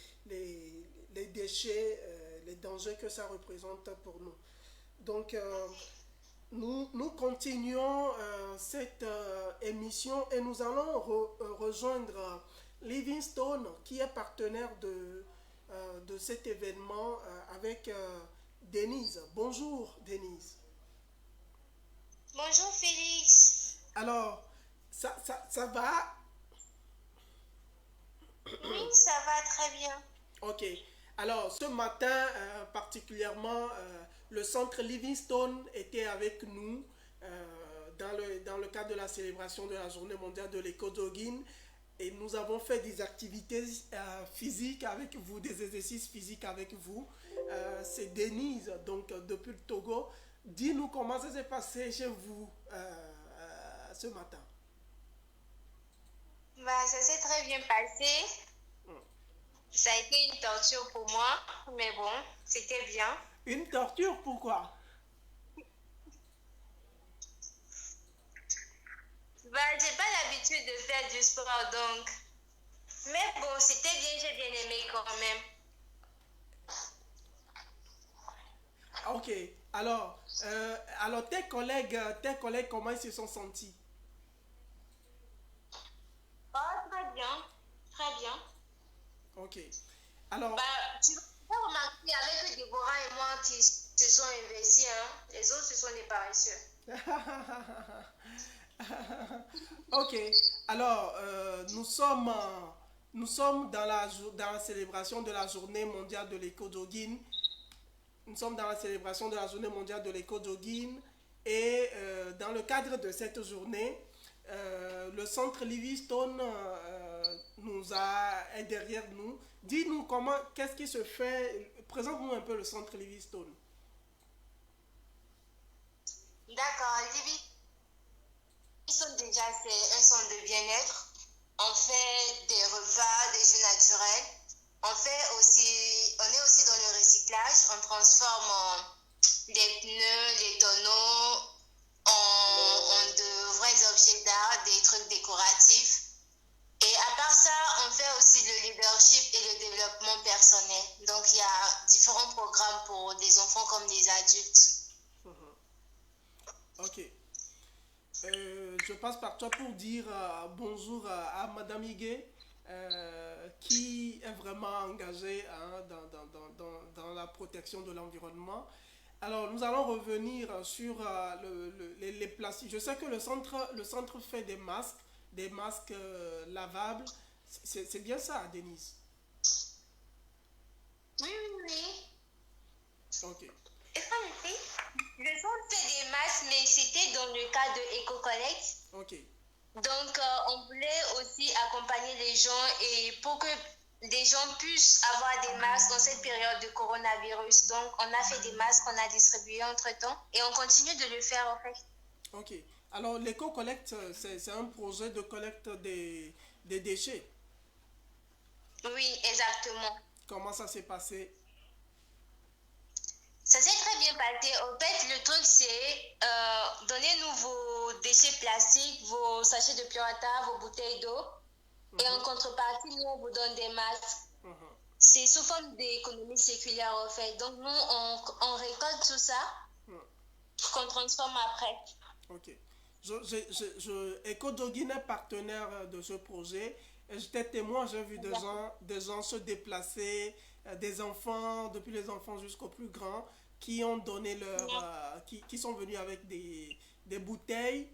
déchets, les dangers que ça représente pour nous. Donc, nous continuons cette émission et nous allons rejoindre Livingstone qui est partenaire de cet événement avec Denise. Bonjour Denise. Bonjour Félix. Alors, ça va? Oui, ça va très bien. Ok. Alors, ce matin, particulièrement, le centre Livingstone était avec nous dans le cadre de la célébration de la Journée mondiale de l'éco-jogging. Et nous avons fait des activités physiques avec vous, des exercices physiques avec vous. C'est Denise, donc depuis le Togo. Dis-nous comment ça s'est passé chez vous ce matin. Bah, ça s'est très bien passé. Ça a été une torture pour moi, mais bon, c'était bien. Une torture, pourquoi? Bah, j'ai pas l'habitude de faire du sport, donc. Mais bon, c'était bien, j'ai bien aimé quand même. Ok. Alors tes collègues, comment ils se sont sentis? Oh, très bien. Très bien. Ok. Alors, Bah, tu vas remarquer avec Déborah et moi qui se sont investis, hein. Les autres, ce sont des paresseux. ok. Alors, nous sommes dans la célébration de la Journée mondiale de l'éco-jogging. Nous sommes dans la célébration de la Journée mondiale de l'éco-jogging et dans le cadre de cette journée, le centre Livingstone est derrière nous. Dis-nous qu'est-ce qui se fait. Présente-nous un peu le centre Livingstone. D'accord, Livingstone déjà c'est un centre de bien-être. On fait des repas, des jus naturels. On est aussi dans le recyclage. On transforme des pneus, des tonneaux en de vrais objets d'art, des trucs décoratifs. Et à part ça, on fait aussi le leadership et le développement personnel. Donc, il y a différents programmes pour des enfants comme des adultes. Ok. Je passe par toi pour dire bonjour à Madame Higuet, qui est vraiment engagée dans la protection de l'environnement. Alors, nous allons revenir sur les plastiques. Je sais que le centre fait des masques lavables. C'est bien ça, Denise? Oui. Ok. Et ça, le centre fait des masques, mais c'était dans le cadre de EcoCollect. Ok. Donc, on voulait aussi accompagner les gens et pour que les gens puissent avoir des masques dans cette période de coronavirus. Donc, on a fait des masques qu'on a distribués entre-temps et on continue de le faire en fait. Ok. Alors, l'EcoCollect, c'est un projet de collecte des déchets. Oui, exactement. Comment ça s'est passé? Ça s'est très bien passé. En fait, le truc, c'est donnez-nous vos déchets plastiques, vos sachets de Purata, vos bouteilles d'eau. Et en contrepartie, nous, on vous donne des masques. C'est sous forme d'économie circulaire, en fait. Donc, nous, on récolte tout ça qu'on transforme après. Ok. EcoJogging est partenaire de ce projet. J'étais témoin, j'ai vu des gens se déplacer, des enfants, depuis les enfants jusqu'aux plus grands, qui ont donné qui sont venus avec des bouteilles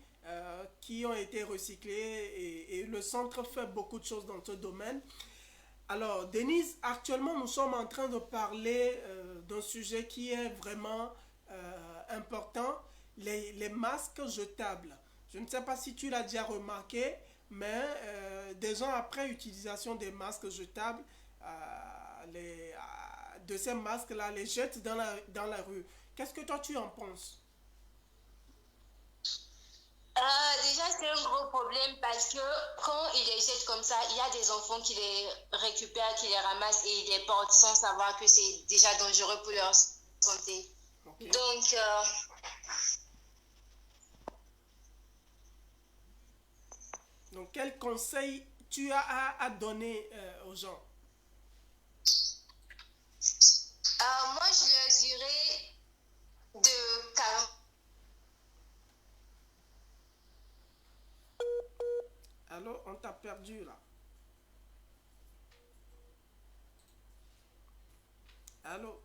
qui ont été recyclées et le centre fait beaucoup de choses dans ce domaine. Alors, Denise, actuellement, nous sommes en train de parler d'un sujet qui est vraiment important, les masques jetables. Je ne sais pas si tu l'as déjà remarqué, mais des ans après utilisation des masques jetables, de ces masques-là, les jettent dans la rue. Qu'est-ce que toi tu en penses? Déjà, c'est un gros problème parce que quand ils les jettent comme ça, il y a des enfants qui les récupèrent, qui les ramassent et ils les portent sans savoir que c'est déjà dangereux pour leur santé. Okay. Donc, quel conseil tu as à donner aux gens? Moi, je leur dirais de calmer. Allô, on t'a perdu là. Allô?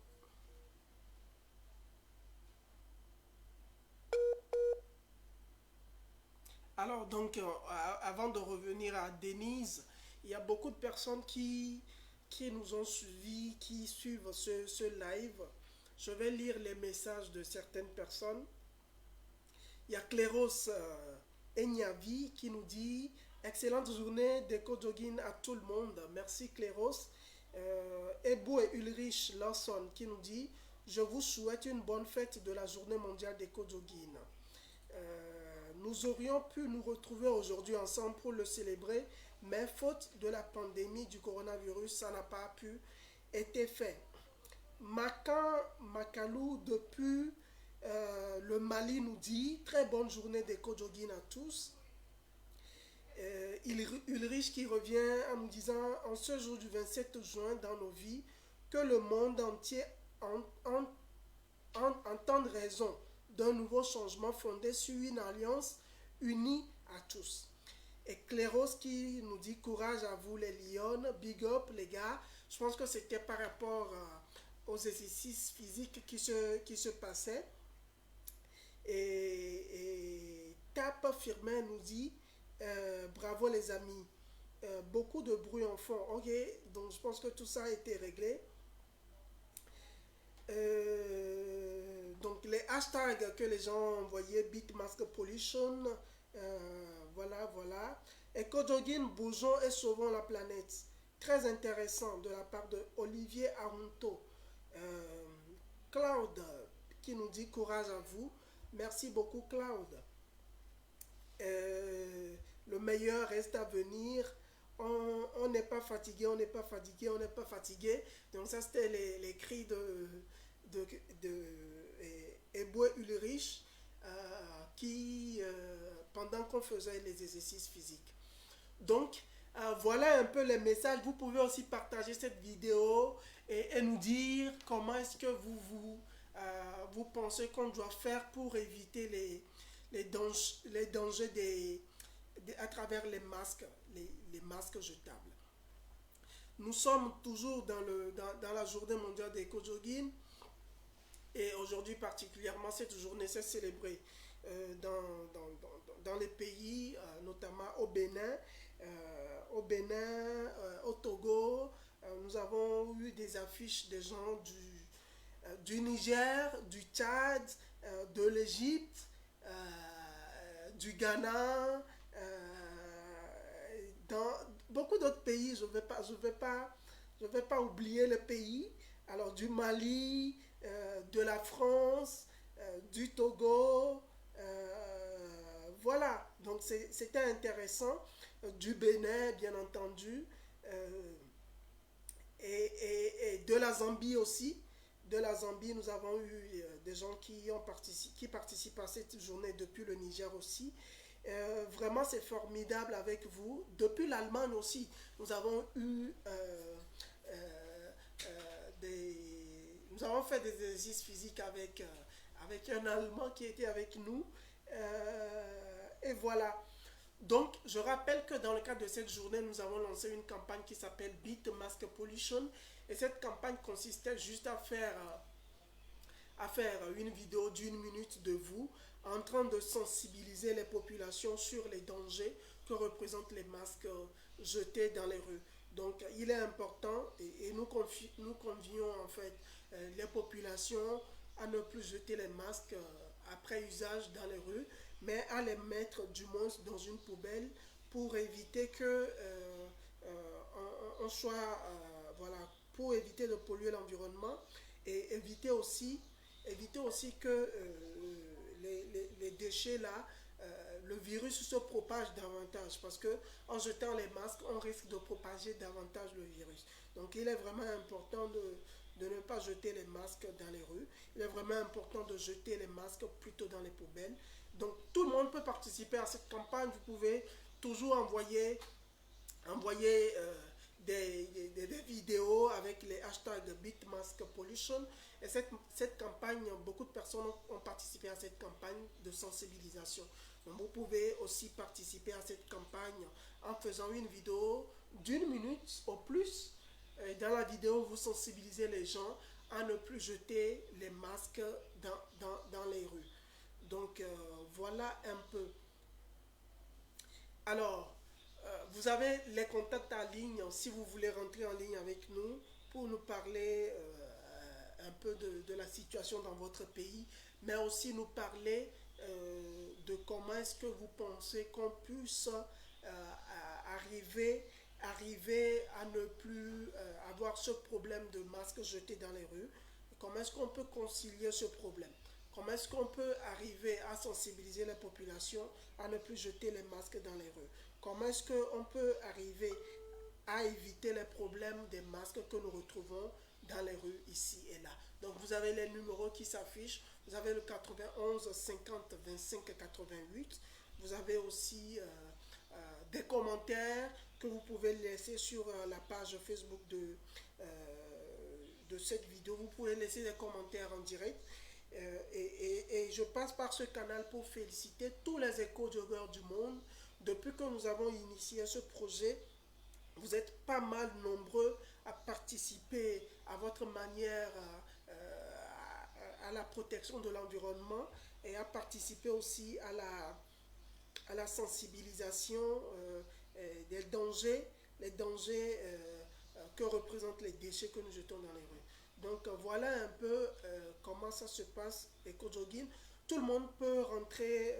Alors, donc, avant de revenir à Denise, il y a beaucoup de personnes qui nous ont suivis, qui suivent ce live. Je vais lire les messages de certaines personnes. Il y a Cléros Enyavi qui nous dit « Excellente journée d'EcoJogging à tout le monde. Merci Cléros. » Ebou et Ulrich Lawson qui nous dit « Je vous souhaite une bonne fête de la journée mondiale d'EcoJogging. Nous aurions pu nous retrouver aujourd'hui ensemble pour le célébrer, mais faute de la pandémie du coronavirus, ça n'a pas pu être fait. » Makan Makalou depuis le Mali nous dit « Très bonne journée d'EcoJogging à tous. » Ulrich qui revient en nous disant « En ce jour du 27 juin dans nos vies, que le monde entier entende raison d'un nouveau changement fondé sur une alliance unie à tous. » Et Cléros qui nous dit « Courage à vous les lions, big up les gars. » Je pense que c'était par rapport aux exercices physiques qui se passaient. Et Tap Firmin nous dit bravo les amis, beaucoup de bruit en fond. Ok, donc je pense que tout ça a été réglé. Donc les hashtags que les gens ont envoyés, Bitmask Pollution, voilà. EcoJogging, bougeons et sauvons la planète. Très intéressant de la part de Olivier Arunto. Cloud qui nous dit courage à vous. Merci beaucoup Cloud. Le meilleur reste à venir. On n'est pas fatigué, on n'est pas fatigué, on n'est pas fatigué. Donc ça c'était les cris de Eboué Ulrich qui pendant qu'on faisait les exercices physiques. Donc voilà un peu les messages. Vous pouvez aussi partager cette vidéo et nous dire comment est-ce que vous pensez qu'on doit faire pour éviter les dangers à travers les masques jetables. Nous sommes toujours dans la journée mondiale d'EcoJogging et aujourd'hui particulièrement cette journée s'est célébrée dans les pays, notamment au Bénin, au Togo. Nous avons eu des affiches des gens du Niger, du Tchad, de l'Égypte, du Ghana, dans beaucoup d'autres pays. Je vais pas oublier les pays. Alors du Mali, de la France, du Togo, voilà. Donc c'était intéressant. Du Bénin, bien entendu, et de la Zambie aussi. de la Zambie, nous avons eu des gens qui participent à cette journée depuis le Niger aussi. Vraiment, c'est formidable avec vous. Depuis l'Allemagne aussi, nous avons eu nous avons fait des exercices physiques avec un Allemand qui était avec nous. Et voilà. Donc, je rappelle que dans le cadre de cette journée, nous avons lancé une campagne qui s'appelle Beat Mask Pollution. Et cette campagne consistait juste à faire une vidéo d'une minute de vous en train de sensibiliser les populations sur les dangers que représentent les masques jetés dans les rues. Donc, il est important et nous convions en fait les populations à ne plus jeter les masques après usage dans les rues, mais à les mettre du moins dans une poubelle pour éviter que on soit, voilà, pour éviter de polluer l'environnement et éviter aussi que les déchets là, le virus se propage davantage, parce que en jetant les masques, on risque de propager davantage le virus. Donc il est vraiment important de ne pas jeter les masques dans les rues. Il est vraiment important de jeter les masques plutôt dans les poubelles. Donc tout le monde peut participer à cette campagne. Vous pouvez toujours envoyer des vidéos avec les hashtags BeatMaskPollution. Et cette campagne, beaucoup de personnes ont participé à cette campagne de sensibilisation. Donc vous pouvez aussi participer à cette campagne en faisant une vidéo d'une minute au plus. Et dans la vidéo, vous sensibilisez les gens à ne plus jeter les masques dans les rues. Donc voilà un peu. Alors, vous avez les contacts en ligne si vous voulez rentrer en ligne avec nous pour nous parler un peu de la situation dans votre pays, mais aussi nous parler de comment est-ce que vous pensez qu'on puisse arriver à ne plus avoir ce problème de masques jetés dans les rues. Comment est-ce qu'on peut concilier ce problème? Comment est-ce qu'on peut arriver à sensibiliser les populations à ne plus jeter les masques dans les rues? Comment est-ce qu'on peut arriver à éviter les problèmes des masques que nous retrouvons dans les rues ici et là? Donc vous avez les numéros qui s'affichent. Vous avez le 91 50 25 88. Vous avez aussi des commentaires que vous pouvez laisser sur la page Facebook de cette vidéo. Vous pouvez laisser des commentaires en direct. Et je passe par ce canal pour féliciter tous les éco-joggeurs du monde. Depuis que nous avons initié ce projet, vous êtes pas mal nombreux à participer à votre manière à la protection de l'environnement et à participer aussi à la sensibilisation des dangers, que représentent les déchets que nous jetons dans les rues. Donc voilà un peu comment ça se passe, l'éco-jogging. Tout le monde peut rentrer,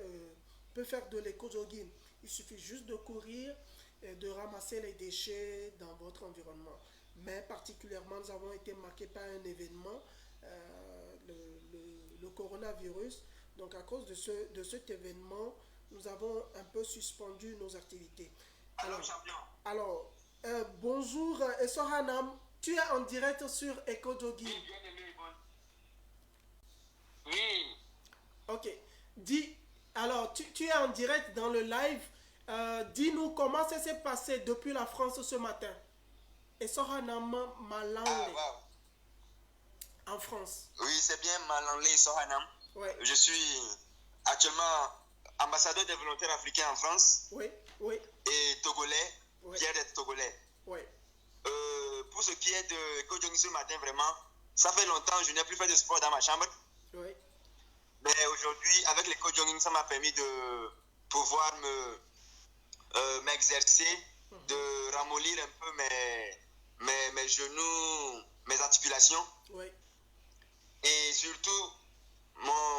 peut faire de l'éco-jogging. Il suffit juste de courir et de ramasser les déchets dans votre environnement. Mais particulièrement, nous avons été marqués par un événement, le coronavirus. Donc à cause de cet événement, nous avons un peu suspendu nos activités. Alors, bonjour Essohanam, tu es en direct sur EcoJogging. Oui. Ok. Alors, tu es en direct dans le live. Dis-nous comment ça s'est passé depuis la France ce matin. Essohanam Malanlé. En France. Oui, c'est bien Malanlé Essohanam. Ouais. Je suis actuellement ambassadeur des volontaires africains en France. Oui, oui. Et togolais, fier d'être togolais. Oui. Pour ce qui est de EcoJogging ce matin, vraiment, ça fait longtemps que je n'ai plus fait de sport dans ma chambre. Oui. Mais aujourd'hui, avec l'EcoJogging, ça m'a permis de pouvoir m'exercer, de ramollir un peu mes genoux, mes articulations. Oui. Et surtout,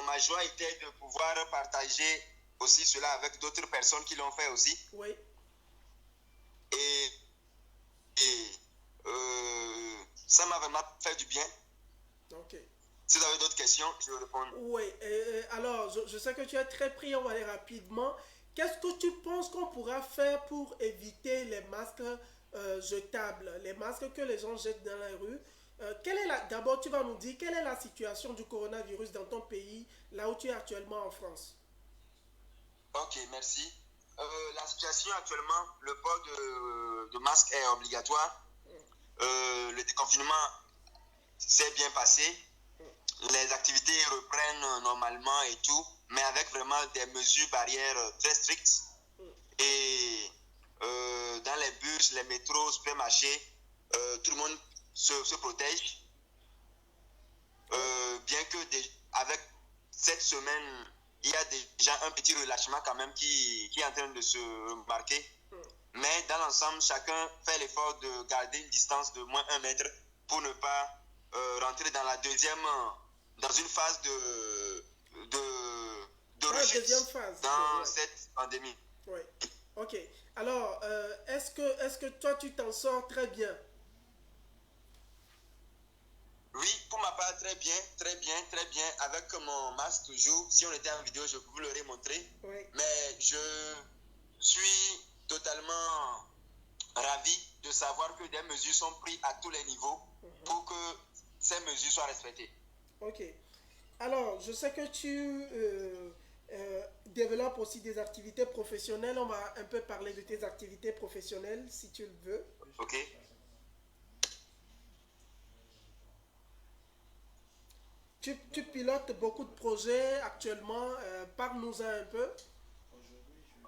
ma joie était de pouvoir partager aussi cela avec d'autres personnes qui l'ont fait aussi. Oui. Et ça m'a vraiment fait du bien. Ok. Si vous avez d'autres questions, je vais répondre. Oui, alors je sais que tu es très pris, on va aller rapidement. Qu'est-ce que tu penses qu'on pourra faire pour éviter les masques jetables, les masques que les gens jettent dans la rue? D'abord, tu vas nous dire quelle est la situation du coronavirus dans ton pays, là où tu es actuellement en France. Ok, merci. La situation actuellement, le port de masque est obligatoire. Le déconfinement s'est bien passé. Les activités reprennent normalement et tout, mais avec vraiment des mesures barrières très strictes. Et dans les bus, les métros, supermarchés, tout le monde se protège. Bien que avec cette semaine, il y a déjà un petit relâchement quand même qui est en train de se remarquer. Mais dans l'ensemble, chacun fait l'effort de garder une distance de moins 1 mètre pour ne pas rentrer dans dans une phase de rechute dans cette pandémie. Oui. Ok. Alors, est-ce que toi, tu t'en sors très bien? Oui, pour ma part, très bien, avec mon masque toujours. Si on était en vidéo, je vous l'aurais montré. Oui. Mais je suis totalement ravi de savoir que des mesures sont prises à tous les niveaux pour que ces mesures soient respectées. Ok. Alors, je sais que tu développes aussi des activités professionnelles. On va un peu parler de tes activités professionnelles, si tu le veux. Ok. Tu pilotes beaucoup de projets actuellement. Parle-nous-en un peu.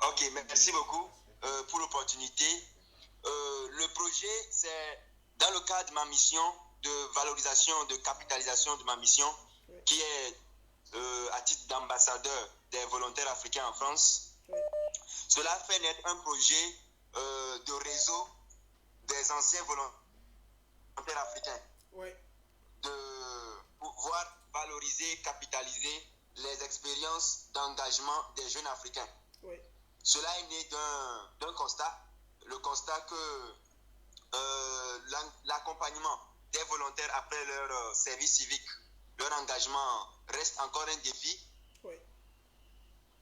Ok, merci beaucoup pour l'opportunité. Le projet, c'est dans le cadre de ma mission de valorisation, de capitalisation de ma mission, qui est à titre d'ambassadeur des volontaires africains en France. Cela fait naître un projet de réseau des anciens volontaires africains. De pouvoir valoriser, capitaliser les expériences d'engagement des jeunes africains. Cela est né d'un constat, le constat que l'accompagnement des volontaires après leur service civique, leur engagement reste encore un défi.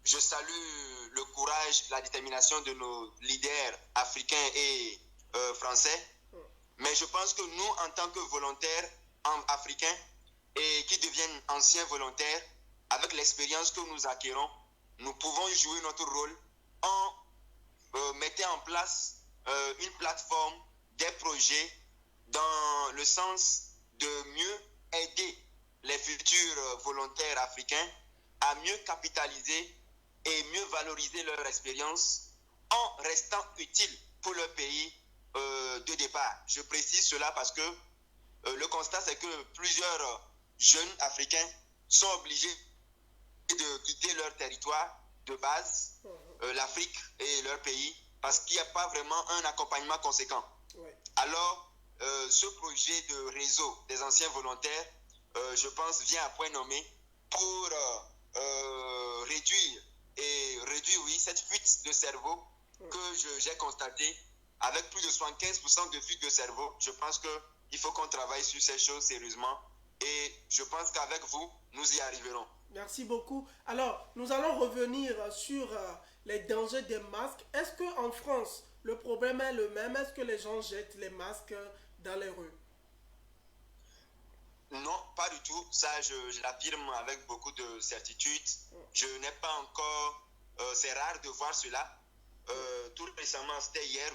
Je salue le courage, la détermination de nos leaders africains et français, mais je pense que nous, en tant que volontaires africains et qui deviennent anciens volontaires, avec l'expérience que nous acquérons, nous pouvons jouer notre rôle en mettant en place une plateforme, des projets dans le sens de mieux aider les futurs volontaires africains à mieux capitaliser et mieux valoriser leur expérience en restant utiles pour leur pays de départ. Je précise cela parce que le constat, c'est que plusieurs jeunes africains sont obligés de quitter leur territoire de base, l'Afrique et leur pays, parce qu'il n'y a pas vraiment un accompagnement conséquent. Alors, ce projet de réseau des anciens volontaires, je pense, vient à point nommé pour réduire cette fuite de cerveau que j'ai constatée avec plus de 75% de fuite de cerveau. Je pense qu'il faut qu'on travaille sur ces choses sérieusement et je pense qu'avec vous, nous y arriverons. Merci beaucoup. Alors, nous allons revenir sur les dangers des masques. Est-ce qu'en France, le problème est le même? Est-ce que les gens jettent les masques dans les rues? Non, pas du tout. Ça, je l'affirme avec beaucoup de certitude. Je n'ai pas encore... c'est rare de voir cela. Tout récemment, c'était hier,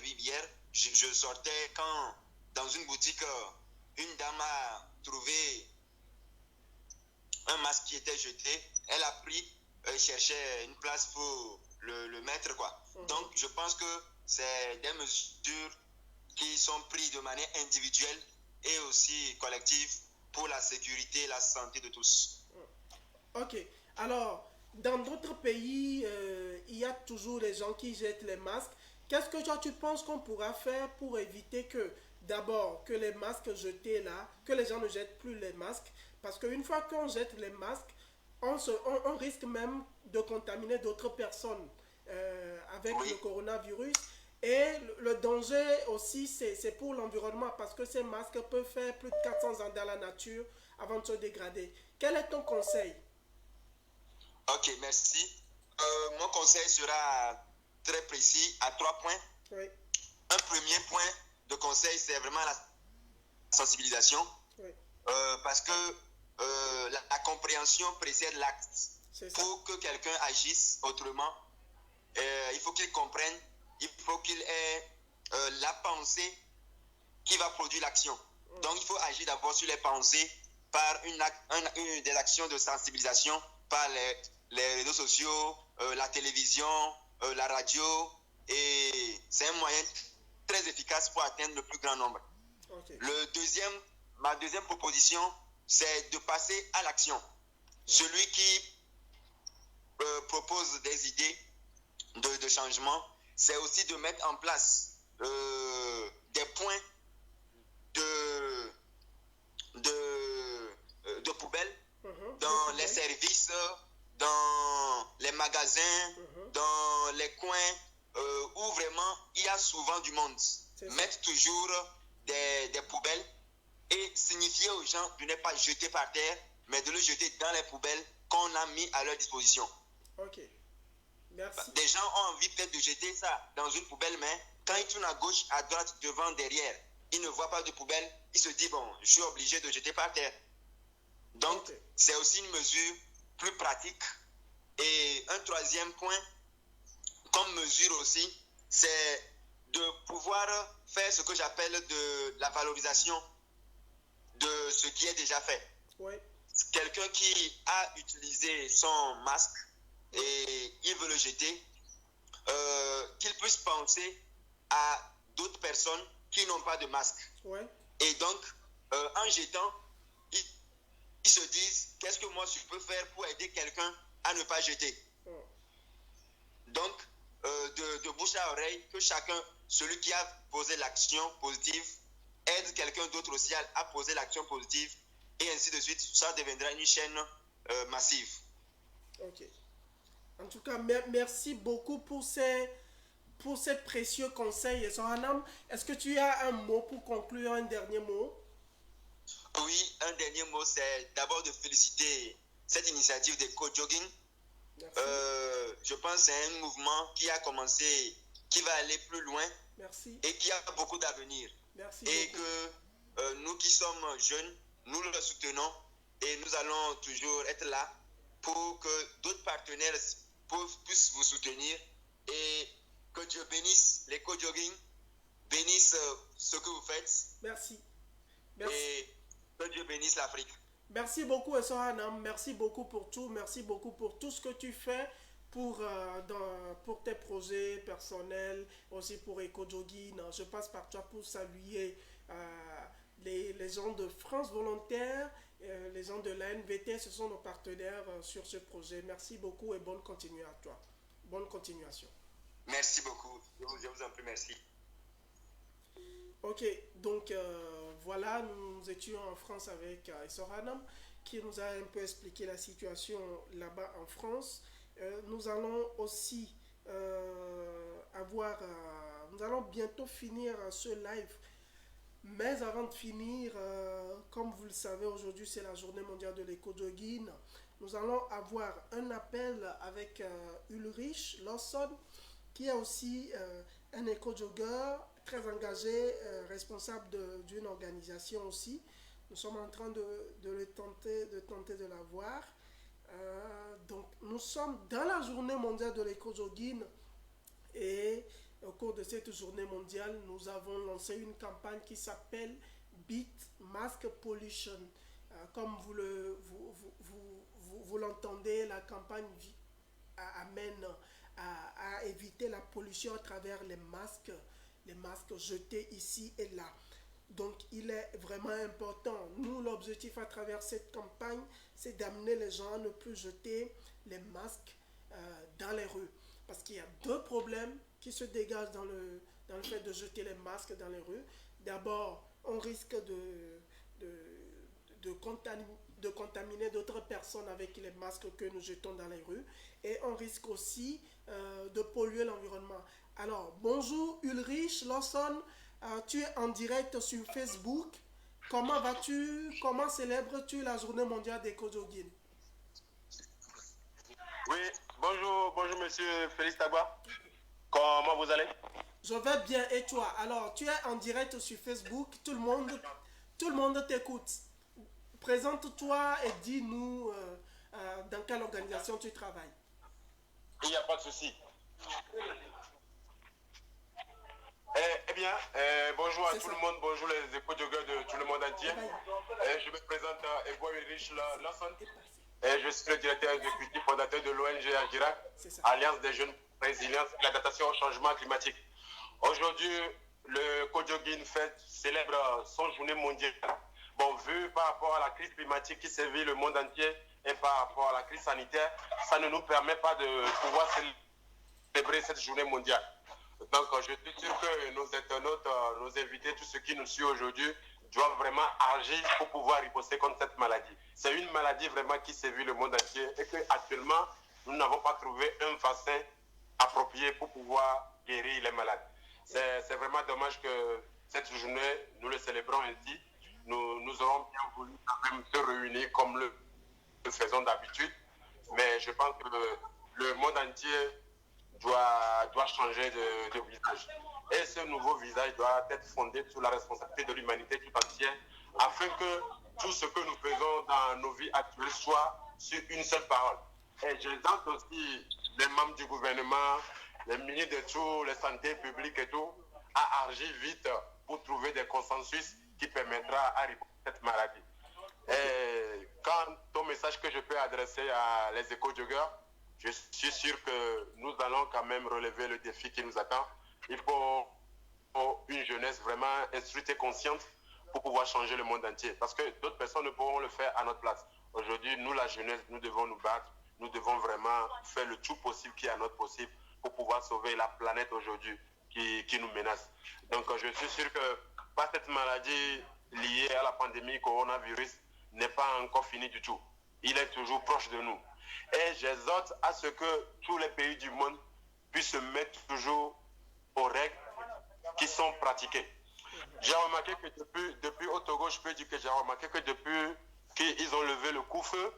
je sortais quand, dans une boutique, une dame a trouvé un masque qui était jeté. Elle a pris, cherchait une place pour le mettre, quoi. Donc, je pense que c'est des mesures qui sont prises de manière individuelle et aussi collective pour la sécurité et la santé de tous. Ok. Alors, dans d'autres pays, il y a toujours les gens qui jettent les masques. Qu'est-ce que toi, tu penses qu'on pourra faire pour éviter que, d'abord, que les masques jetés là, que les gens ne jettent plus les masques? Parce qu'une fois qu'on jette les masques, on risque même de contaminer d'autres personnes avec le coronavirus. Et le danger aussi, c'est pour l'environnement, parce que ces masques peuvent faire plus de 400 ans dans la nature avant de se dégrader. Quel est ton conseil? Ok, merci. Mon conseil sera très précis à 3 points. Un premier point de conseil, c'est vraiment la sensibilisation. parce que la compréhension précède l'acte. Pour que quelqu'un agisse autrement, il faut qu'il comprenne, il faut qu'il ait la pensée qui va produire l'action. Donc il faut agir d'abord sur les pensées par des actions de sensibilisation, par les réseaux sociaux, la télévision, la radio, et c'est un moyen très efficace pour atteindre le plus grand nombre. Okay. Ma deuxième proposition, c'est de passer à l'action. Celui qui propose des idées de changement, c'est aussi de mettre en place des points de poubelles dans les services, dans les magasins, dans les coins où vraiment il y a souvent du monde. Mettre toujours des poubelles et signifier aux gens de ne pas jeter par terre, mais de le jeter dans les poubelles qu'on a mis à leur disposition. Ok, merci. Des gens ont envie peut-être de jeter ça dans une poubelle, mais quand ils tournent à gauche, à droite, devant, derrière, ils ne voient pas de poubelle, ils se disent, bon, je suis obligé de jeter par terre. Donc, c'est aussi une mesure plus pratique. Et un troisième point, comme mesure aussi, c'est de pouvoir faire ce que j'appelle de la valorisation de ce qui est déjà fait. Oui. Quelqu'un qui a utilisé son masque et il veut le jeter, qu'il puisse penser à d'autres personnes qui n'ont pas de masque. Ouais. Et donc, en jetant, ils se disent, qu'est-ce que moi je peux faire pour aider quelqu'un à ne pas jeter? Donc, de bouche à oreille, que chacun, celui qui a posé l'action positive, aide quelqu'un d'autre aussi à poser l'action positive, et ainsi de suite, ça deviendra une chaîne massive. Ok. En tout cas, merci beaucoup pour ces précieux conseils. Sohanam, est-ce que tu as un mot pour conclure, un dernier mot? Oui, un dernier mot, c'est d'abord de féliciter cette initiative de co-jogging. Je pense que c'est un mouvement qui a commencé, qui va aller plus loin. Merci. Et qui a beaucoup d'avenir. Merci et beaucoup. Que nous qui sommes jeunes, nous le soutenons et nous allons toujours être là pour que d'autres partenaires puissent vous soutenir et que Dieu bénisse les co-jogging, bénisse ce que vous faites. Merci. Et que Dieu bénisse l'Afrique. Merci beaucoup, Essohanam. Merci beaucoup pour tout. Merci beaucoup pour tout ce que tu fais pour tes projets personnels, aussi pour EcoJogging. Je passe par toi pour saluer les gens de France Volontaire, les gens de la NVT, ce sont nos partenaires sur ce projet. Merci beaucoup et bonne continuation à toi. Bonne continuation. Merci beaucoup. Je vous en prie, merci. Ok, donc voilà, nous étions en France avec Essohanam qui nous a un peu expliqué la situation là-bas en France. Nous allons aussi nous allons bientôt finir ce live. Mais avant de finir, comme vous le savez, aujourd'hui c'est la journée mondiale de l'éco-jogging. Nous allons avoir un appel avec Ulrich Lawson, qui est aussi un éco-jogger très engagé, responsable d'une organisation aussi. Nous sommes en train de tenter de la voir. Donc nous sommes dans la journée mondiale de l'éco-jogging et au cours de cette journée mondiale, nous avons lancé une campagne qui s'appelle Beat Mask Pollution. Comme vous l'entendez, la campagne amène à éviter la pollution à travers les masques jetés ici et là. Donc il est vraiment important. Nous, l'objectif à travers cette campagne, c'est d'amener les gens à ne plus jeter les masques dans les rues. Parce qu'il y a deux problèmes qui se dégagent dans le fait de jeter les masques dans les rues. D'abord, on risque de contaminer d'autres personnes avec les masques que nous jetons dans les rues. Et on risque aussi de polluer l'environnement. Alors, bonjour Ulrich Lawson. Tu es en direct sur Facebook. Comment vas-tu? Comment célèbres-tu la journée mondiale d'éco-jogging? Oui, bonjour monsieur Félix Tagba. Comment vous allez? Je vais bien, et toi? Alors, tu es en direct sur Facebook. Tout le monde t'écoute. présente-toi et dis-nous dans quelle organisation tu travailles. Il n'y a pas de souci. Eh bien, bonjour à tout le monde, bonjour les éco-joggers de tout le monde entier. Je me présente Eboy Rich Lasson. Je suis le directeur exécutif fondateur de l'ONG Agirac, Alliance des jeunes résilience et l'adaptation au changement climatique. Aujourd'hui, le Kojogin célèbre son journée mondiale. Bon, vu par rapport à la crise climatique qui sévit le monde entier et par rapport à la crise sanitaire, ça ne nous permet pas de pouvoir célébrer cette journée mondiale. Donc, je suis sûr que nos internautes, nos invités, tous ceux qui nous suivent aujourd'hui, doivent vraiment agir pour pouvoir riposter contre cette maladie. C'est une maladie vraiment qui sévit le monde entier et qu'actuellement, nous n'avons pas trouvé un vaccin approprié pour pouvoir guérir les malades. C'est vraiment dommage que cette journée, nous le célébrons ainsi. Nous aurons bien voulu quand même se réunir comme le faisons d'habitude, mais je pense que le monde entier doit changer de visage. Et ce nouveau visage doit être fondé sur la responsabilité de l'humanité tout entière, afin que tout ce que nous faisons dans nos vies actuelles soit sur une seule parole. Et j'exhorte aussi les membres du gouvernement, les ministres de tout, les santé publique et tout, à agir vite pour trouver des consensus qui permettra à répondre à cette maladie. Et quant au message que je peux adresser à les éco-joggers, je suis sûr que nous allons quand même relever le défi qui nous attend. Il faut une jeunesse vraiment instruite et consciente pour pouvoir changer le monde entier. Parce que d'autres personnes ne pourront le faire à notre place. Aujourd'hui, nous, la jeunesse, nous devons nous battre. Nous devons vraiment faire le tout possible qui est à notre possible pour pouvoir sauver la planète aujourd'hui qui nous menace. Donc, je suis sûr que par cette maladie liée à la pandémie coronavirus n'est pas encore fini du tout. Il est toujours proche de nous. Et j'exhorte à ce que tous les pays du monde puissent se mettre toujours aux règles qui sont pratiquées. J'ai remarqué que depuis au Togo, je peux dire que j'ai remarqué que depuis qu'ils ont levé le couvre-feu,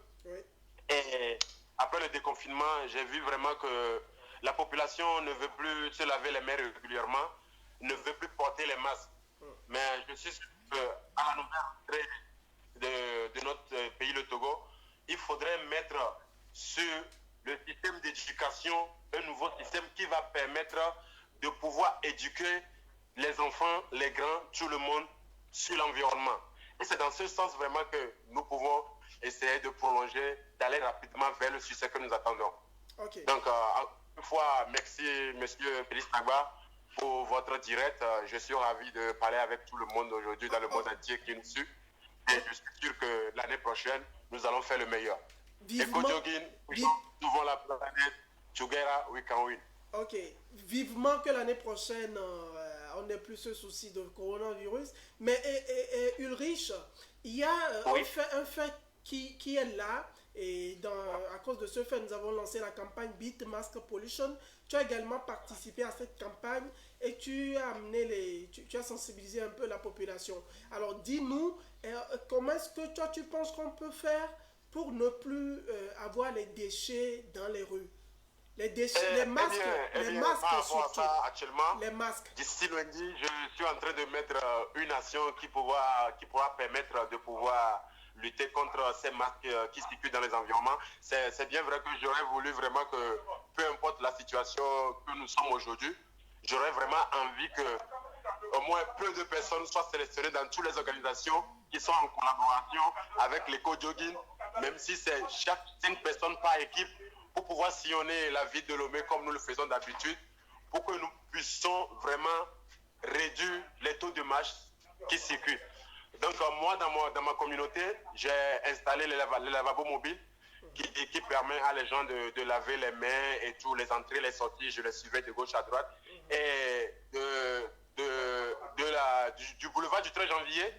et après le déconfinement, j'ai vu vraiment que la population ne veut plus se laver les mains régulièrement, ne veut plus porter les masques. Mais je suis sûr qu'à la nouvelle rentrée de notre pays, le Togo, il faudrait mettre sur le système d'éducation un nouveau système qui va permettre de pouvoir éduquer les enfants, les grands, tout le monde sur l'environnement. Et c'est dans ce sens vraiment que nous pouvons essayer de prolonger, d'aller rapidement vers le succès que nous attendons. Okay. Donc, une fois, merci Monsieur Félix Tagba pour votre direct. Je suis ravi de parler avec tout le monde aujourd'hui dans le monde entier qui nous suit. Et je suis sûr que l'année prochaine, nous allons faire le meilleur. Eco-jogging, nous sauvons la planète. Together, we can win. Ok, vivement que l'année prochaine, on n'ait plus ce souci de coronavirus. Mais Ulrich, il y a un fait qui est là. Et à cause de ce fait, nous avons lancé la campagne Beat Mask Pollution. Tu as également participé à cette campagne et tu as tu as sensibilisé un peu la population. Alors dis-nous, comment est-ce que toi tu penses qu'on peut faire pour ne plus avoir les déchets dans les rues? Les déchets, les masques, les masques par rapport surtout. à ça, actuellement, les masques. D'ici lundi, je suis en train de mettre une action qui pourra permettre de pouvoir lutter contre ces masques qui circulent dans les environnements. C'est bien vrai que j'aurais voulu vraiment que, peu importe la situation que nous sommes aujourd'hui, j'aurais vraiment envie que au moins peu de personnes soient sélectionnées dans toutes les organisations qui sont en collaboration avec l'éco-jogging, même si c'est chaque 5 personnes par équipe, pour pouvoir sillonner la ville de Lomé comme nous le faisons d'habitude, pour que nous puissions vraiment réduire les taux de marche qui circulent. Donc moi, dans ma communauté, j'ai installé les lavabos mobiles qui permet à les gens de laver les mains et tout, les entrées, les sorties, je les suivais de gauche à droite. Et du boulevard du 13 janvier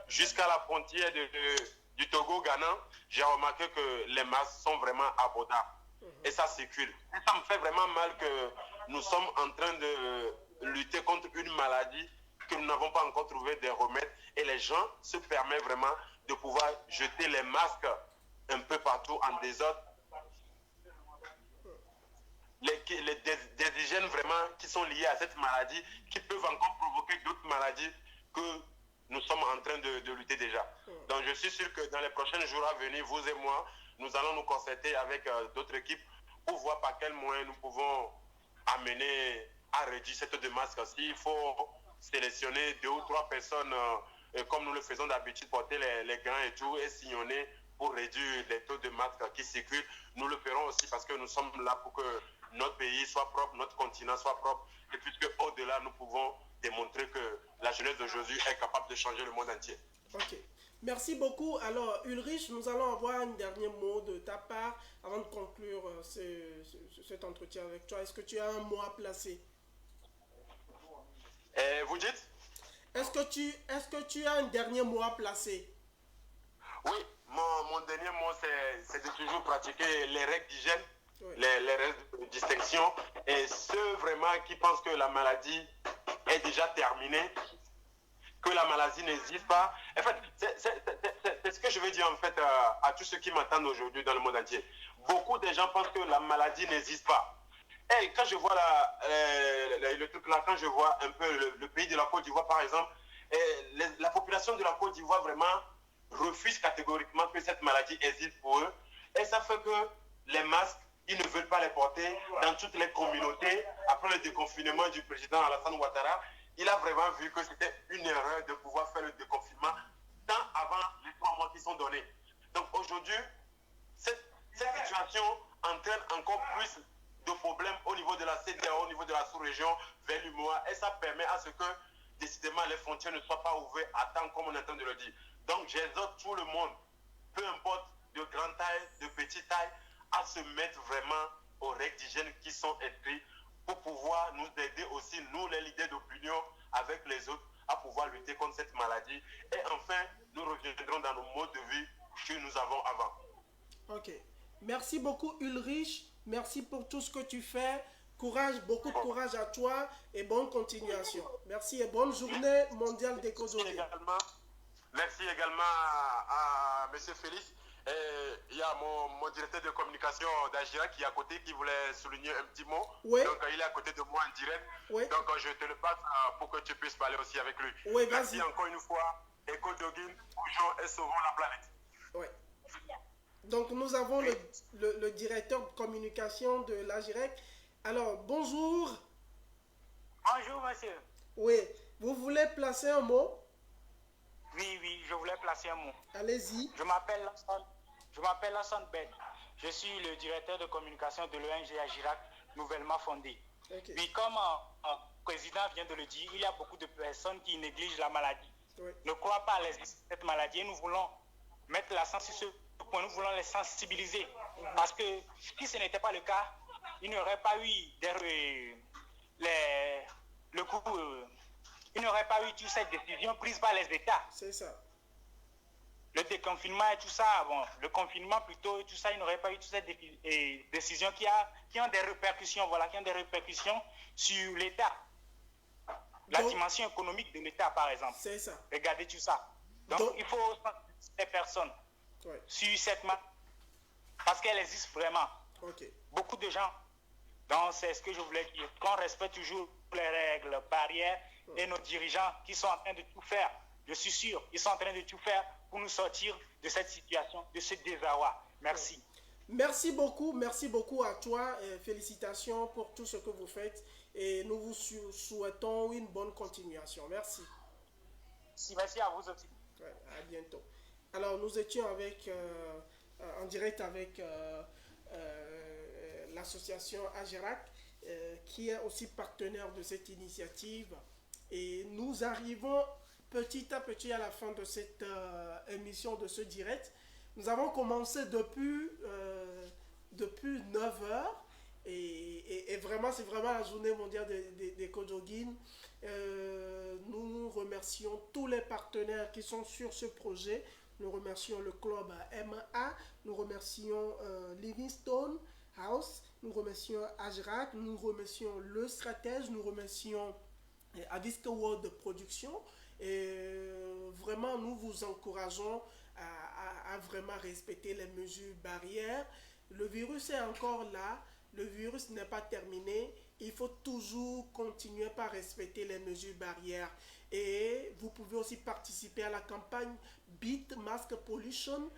jusqu'à la frontière du Togo-Ghana, j'ai remarqué que les masques sont vraiment abordables. Et ça circule. Et ça me fait vraiment mal que nous sommes en train de lutter contre une maladie que nous n'avons pas encore trouvé des remèdes. Et les gens se permettent vraiment de pouvoir jeter les masques un peu partout en désordre. Des hygiènes vraiment qui sont liées à cette maladie, qui peuvent encore provoquer d'autres maladies que nous sommes en train de lutter déjà. Donc je suis sûr que dans les prochains jours à venir, vous et moi, nous allons nous concerter avec d'autres équipes pour voir par quels moyens nous pouvons amener à réduire cette taux de masque. S'il faut sélectionner 2 ou 3 personnes, comme nous le faisons d'habitude, porter les gants et tout, et sillonner pour réduire les taux de masque qui circulent, nous le ferons aussi parce que nous sommes là pour que notre pays soit propre, notre continent soit propre, et puisque au-delà, nous pouvons démontrer que la jeunesse d'aujourd'hui est capable de changer le monde entier. Ok. Merci beaucoup. Alors, Ulrich, nous allons avoir un dernier mot de ta part avant de conclure cet entretien avec toi. Est-ce que tu as un mot à placer? Vous dites? Est-ce que tu as un dernier mot à placer? Oui, mon dernier mot, c'est de toujours pratiquer les règles d'hygiène, les règles de distinction. Et ceux vraiment qui pensent que la maladie est déjà terminée, que la maladie n'existe pas. En fait, c'est ce que je veux dire en fait à tous ceux qui m'entendent aujourd'hui dans le monde entier. Beaucoup de gens pensent que la maladie n'existe pas. Et quand je vois le truc là, quand je vois un peu le pays de la Côte d'Ivoire par exemple, la population de la Côte d'Ivoire vraiment refuse catégoriquement que cette maladie existe pour eux. Et ça fait que les masques, ils ne veulent pas les porter dans toutes les communautés. Après le déconfinement du président Alassane Ouattara, il a vraiment vu que c'était une erreur de pouvoir faire le déconfinement tant avant les 3 mois qui sont donnés. Donc aujourd'hui, cette situation entraîne encore plus de problèmes au niveau de la CEDEAO, au niveau de la sous-région, vers l'UMOA, et ça permet à ce que, décidément, les frontières ne soient pas ouvertes à temps, comme on est en train de le dire. Donc j'exhorte tout le monde, peu importe de grande taille, de petite taille, à se mettre vraiment aux règles d'hygiène qui sont inscrites pour pouvoir nous aider aussi, nous les leaders d'opinion, avec les autres, à pouvoir lutter contre cette maladie. Et enfin, nous reviendrons dans nos modes de vie que nous avons avant. Ok. Merci beaucoup Ulrich. Merci pour tout ce que tu fais. Courage, beaucoup de courage à toi et bonne continuation. Merci et bonne journée mondiale des Cojoguines. Merci également à M. Félix. Il y a mon directeur de communication d'Agira qui est à côté, qui voulait souligner un petit mot. Oui. Donc il est à côté de moi en direct. Oui. Donc je te le passe pour que tu puisses parler aussi avec lui. Oui, merci encore une fois. Cojoguines, bougeons et sauvons la planète. Oui. Donc nous avons le directeur de communication de l'Agirec. Alors bonjour. Bonjour monsieur. Oui, vous voulez placer un mot? Oui, je voulais placer un mot. Allez-y. Je m'appelle Hassan Ben. Je suis le directeur de communication de l'ONG Agirac, nouvellement fondée. Okay. Oui, comme le président vient de le dire, il y a beaucoup de personnes qui négligent la maladie. Oui. Ne croient pas à l'existence de cette maladie et nous voulons mettre l'accent sur ce point, nous voulons les sensibiliser. Parce que si ce n'était pas le cas, il n'y aurait pas eu il n'y aurait pas eu toute cette décision prise par les États. C'est ça. Le déconfinement et tout ça, bon, le confinement plutôt et tout ça, il n'y aurait pas eu toute cette décision qui ont des répercussions, voilà, qui ont des répercussions sur l'État. La dimension économique de l'État, par exemple. C'est ça. Regardez tout ça. Donc il faut sensibiliser les personnes sur cette maladie parce qu'elle existe vraiment. Okay. Beaucoup de gens, donc c'est ce que je voulais dire, qu'on respecte toujours les règles, barrières, et nos dirigeants qui sont en train de tout faire, je suis sûr, ils sont en train de tout faire pour nous sortir de cette situation, de ce désarroi. Merci. Merci beaucoup à toi et félicitations pour tout ce que vous faites et nous vous souhaitons une bonne continuation. Merci. Merci à vous aussi. Ouais, à bientôt. Alors nous étions en direct avec l'association Agirac qui est aussi partenaire de cette initiative et nous arrivons petit à petit à la fin de cette émission, de ce direct. Nous avons commencé depuis 9h et vraiment, c'est vraiment la journée mondiale des Cojoguines. Nous remercions tous les partenaires qui sont sur ce projet. Nous remercions le club MA, nous remercions Livingstone House, nous remercions Agirac, nous remercions Le Stratège, nous remercions Avisca World Production. Et vraiment, nous vous encourageons à vraiment respecter les mesures barrières. Le virus est encore là, le virus n'est pas terminé il faut toujours continuer par respecter les mesures barrières. Et vous pouvez aussi participer à la campagne Beat Mask Pollution.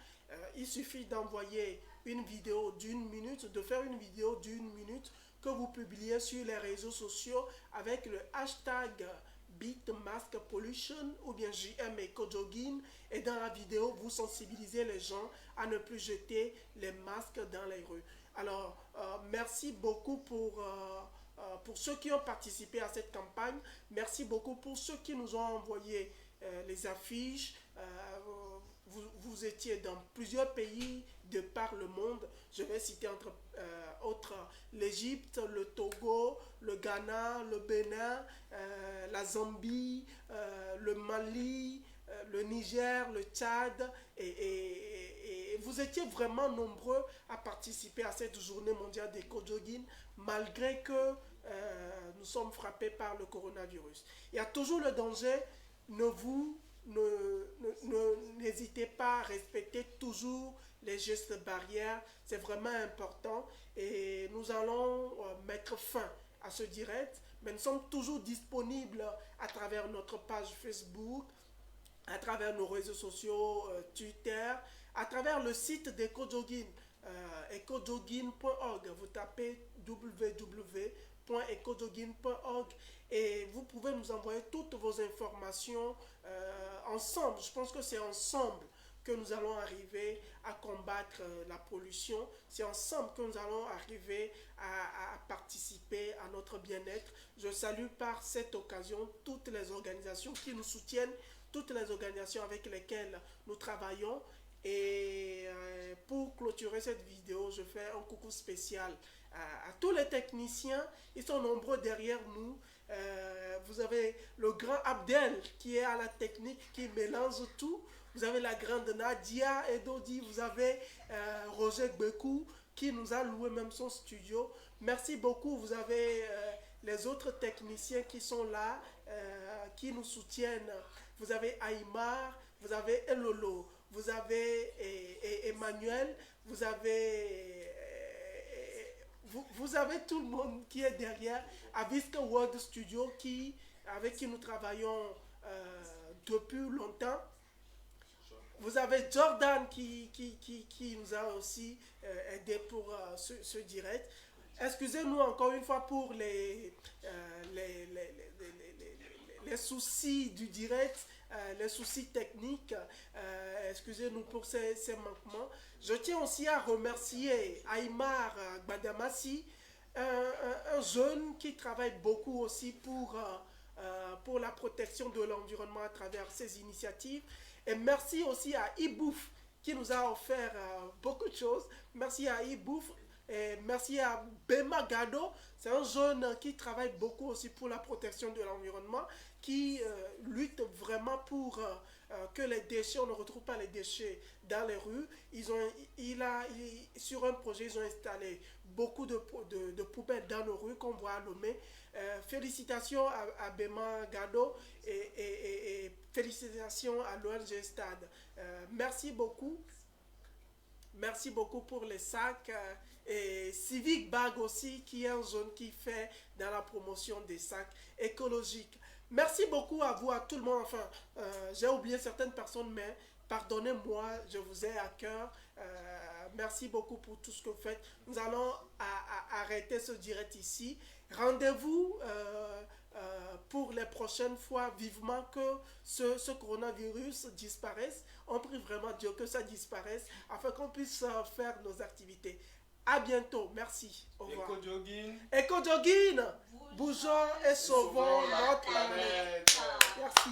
Il suffit d'envoyer une vidéo d'1 minute, de faire une vidéo d'1 minute que vous publiez sur les réseaux sociaux avec le hashtag Beat Mask Pollution ou bien JM EcoJogging. Et dans la vidéo, vous sensibilisez les gens à ne plus jeter les masques dans les rues. Alors, merci beaucoup pour ceux qui ont participé à cette campagne. Merci beaucoup pour ceux qui nous ont envoyé les affiches. Vous étiez dans plusieurs pays de par le monde. Je vais citer entre autres l'Égypte, le Togo, le Ghana, le Bénin, la Zambie, le Mali, le Niger, le Tchad. Et vous étiez vraiment nombreux à participer à cette journée mondiale d'éco-jogging, malgré que nous sommes frappés par le coronavirus. Il y a toujours le danger. N'hésitez pas à respecter toujours les gestes barrières, c'est vraiment important et nous allons mettre fin à ce direct, mais nous sommes toujours disponibles à travers notre page Facebook, à travers nos réseaux sociaux, Twitter, à travers le site d'EcoJogging, ecojogging.org. Vous tapez www.ecojogging.org et vous pouvez nous envoyer toutes vos informations ensemble. Je pense que c'est ensemble que nous allons arriver à combattre la pollution. C'est ensemble que nous allons arriver à participer à notre bien-être. Je salue par cette occasion toutes les organisations qui nous soutiennent, toutes les organisations avec lesquelles nous travaillons. Et pour clôturer cette vidéo, je fais un coucou spécial à tous les techniciens. Ils sont nombreux derrière nous. Vous avez le grand Abdel qui est à la technique, qui mélange tout. Vous avez la grande Nadia et Dodi. Vous avez Roger Bekou qui nous a loué même son studio. Merci beaucoup. Vous avez les autres techniciens qui sont là, qui nous soutiennent. Vous avez Aymar, vous avez Elolo, vous avez Emmanuel, vous avez tout le monde qui est derrière Aviska World Studio avec qui nous travaillons depuis longtemps. Vous avez Jordan qui nous a aussi aidé pour ce direct. Excusez-nous encore une fois pour les soucis du direct, les soucis techniques. Excusez-nous pour ces manquements. Je tiens aussi à remercier Aymar Gbadamassi, un jeune qui travaille beaucoup aussi pour la protection de l'environnement à travers ses initiatives. Et merci aussi à Ibouf qui nous a offert beaucoup de choses. Merci à Ibouf. Et merci à Bema Gado, c'est un jeune qui travaille beaucoup aussi pour la protection de l'environnement, qui lutte vraiment pour que les déchets, on ne retrouve pas les déchets dans les rues. Sur un projet, ils ont installé beaucoup de poubelles dans nos rues qu'on voit à Lomé. Félicitations à Bema Gado et félicitations à l'ONG Stade. Merci beaucoup. Merci beaucoup pour les sacs et Civic Bag aussi, qui est un jeune qui fait dans la promotion des sacs écologiques. Merci beaucoup à vous, à tout le monde. Enfin, j'ai oublié certaines personnes, mais pardonnez-moi, je vous ai à cœur. Merci beaucoup pour tout ce que vous faites. Nous allons arrêter ce direct ici. Rendez-vous pour les prochaines fois, vivement que ce coronavirus disparaisse. On prie vraiment Dieu que ça disparaisse afin qu'on puisse faire nos activités. À bientôt. Merci. Au revoir. EcoJogging, bougeons et sauvons notre planète. Merci.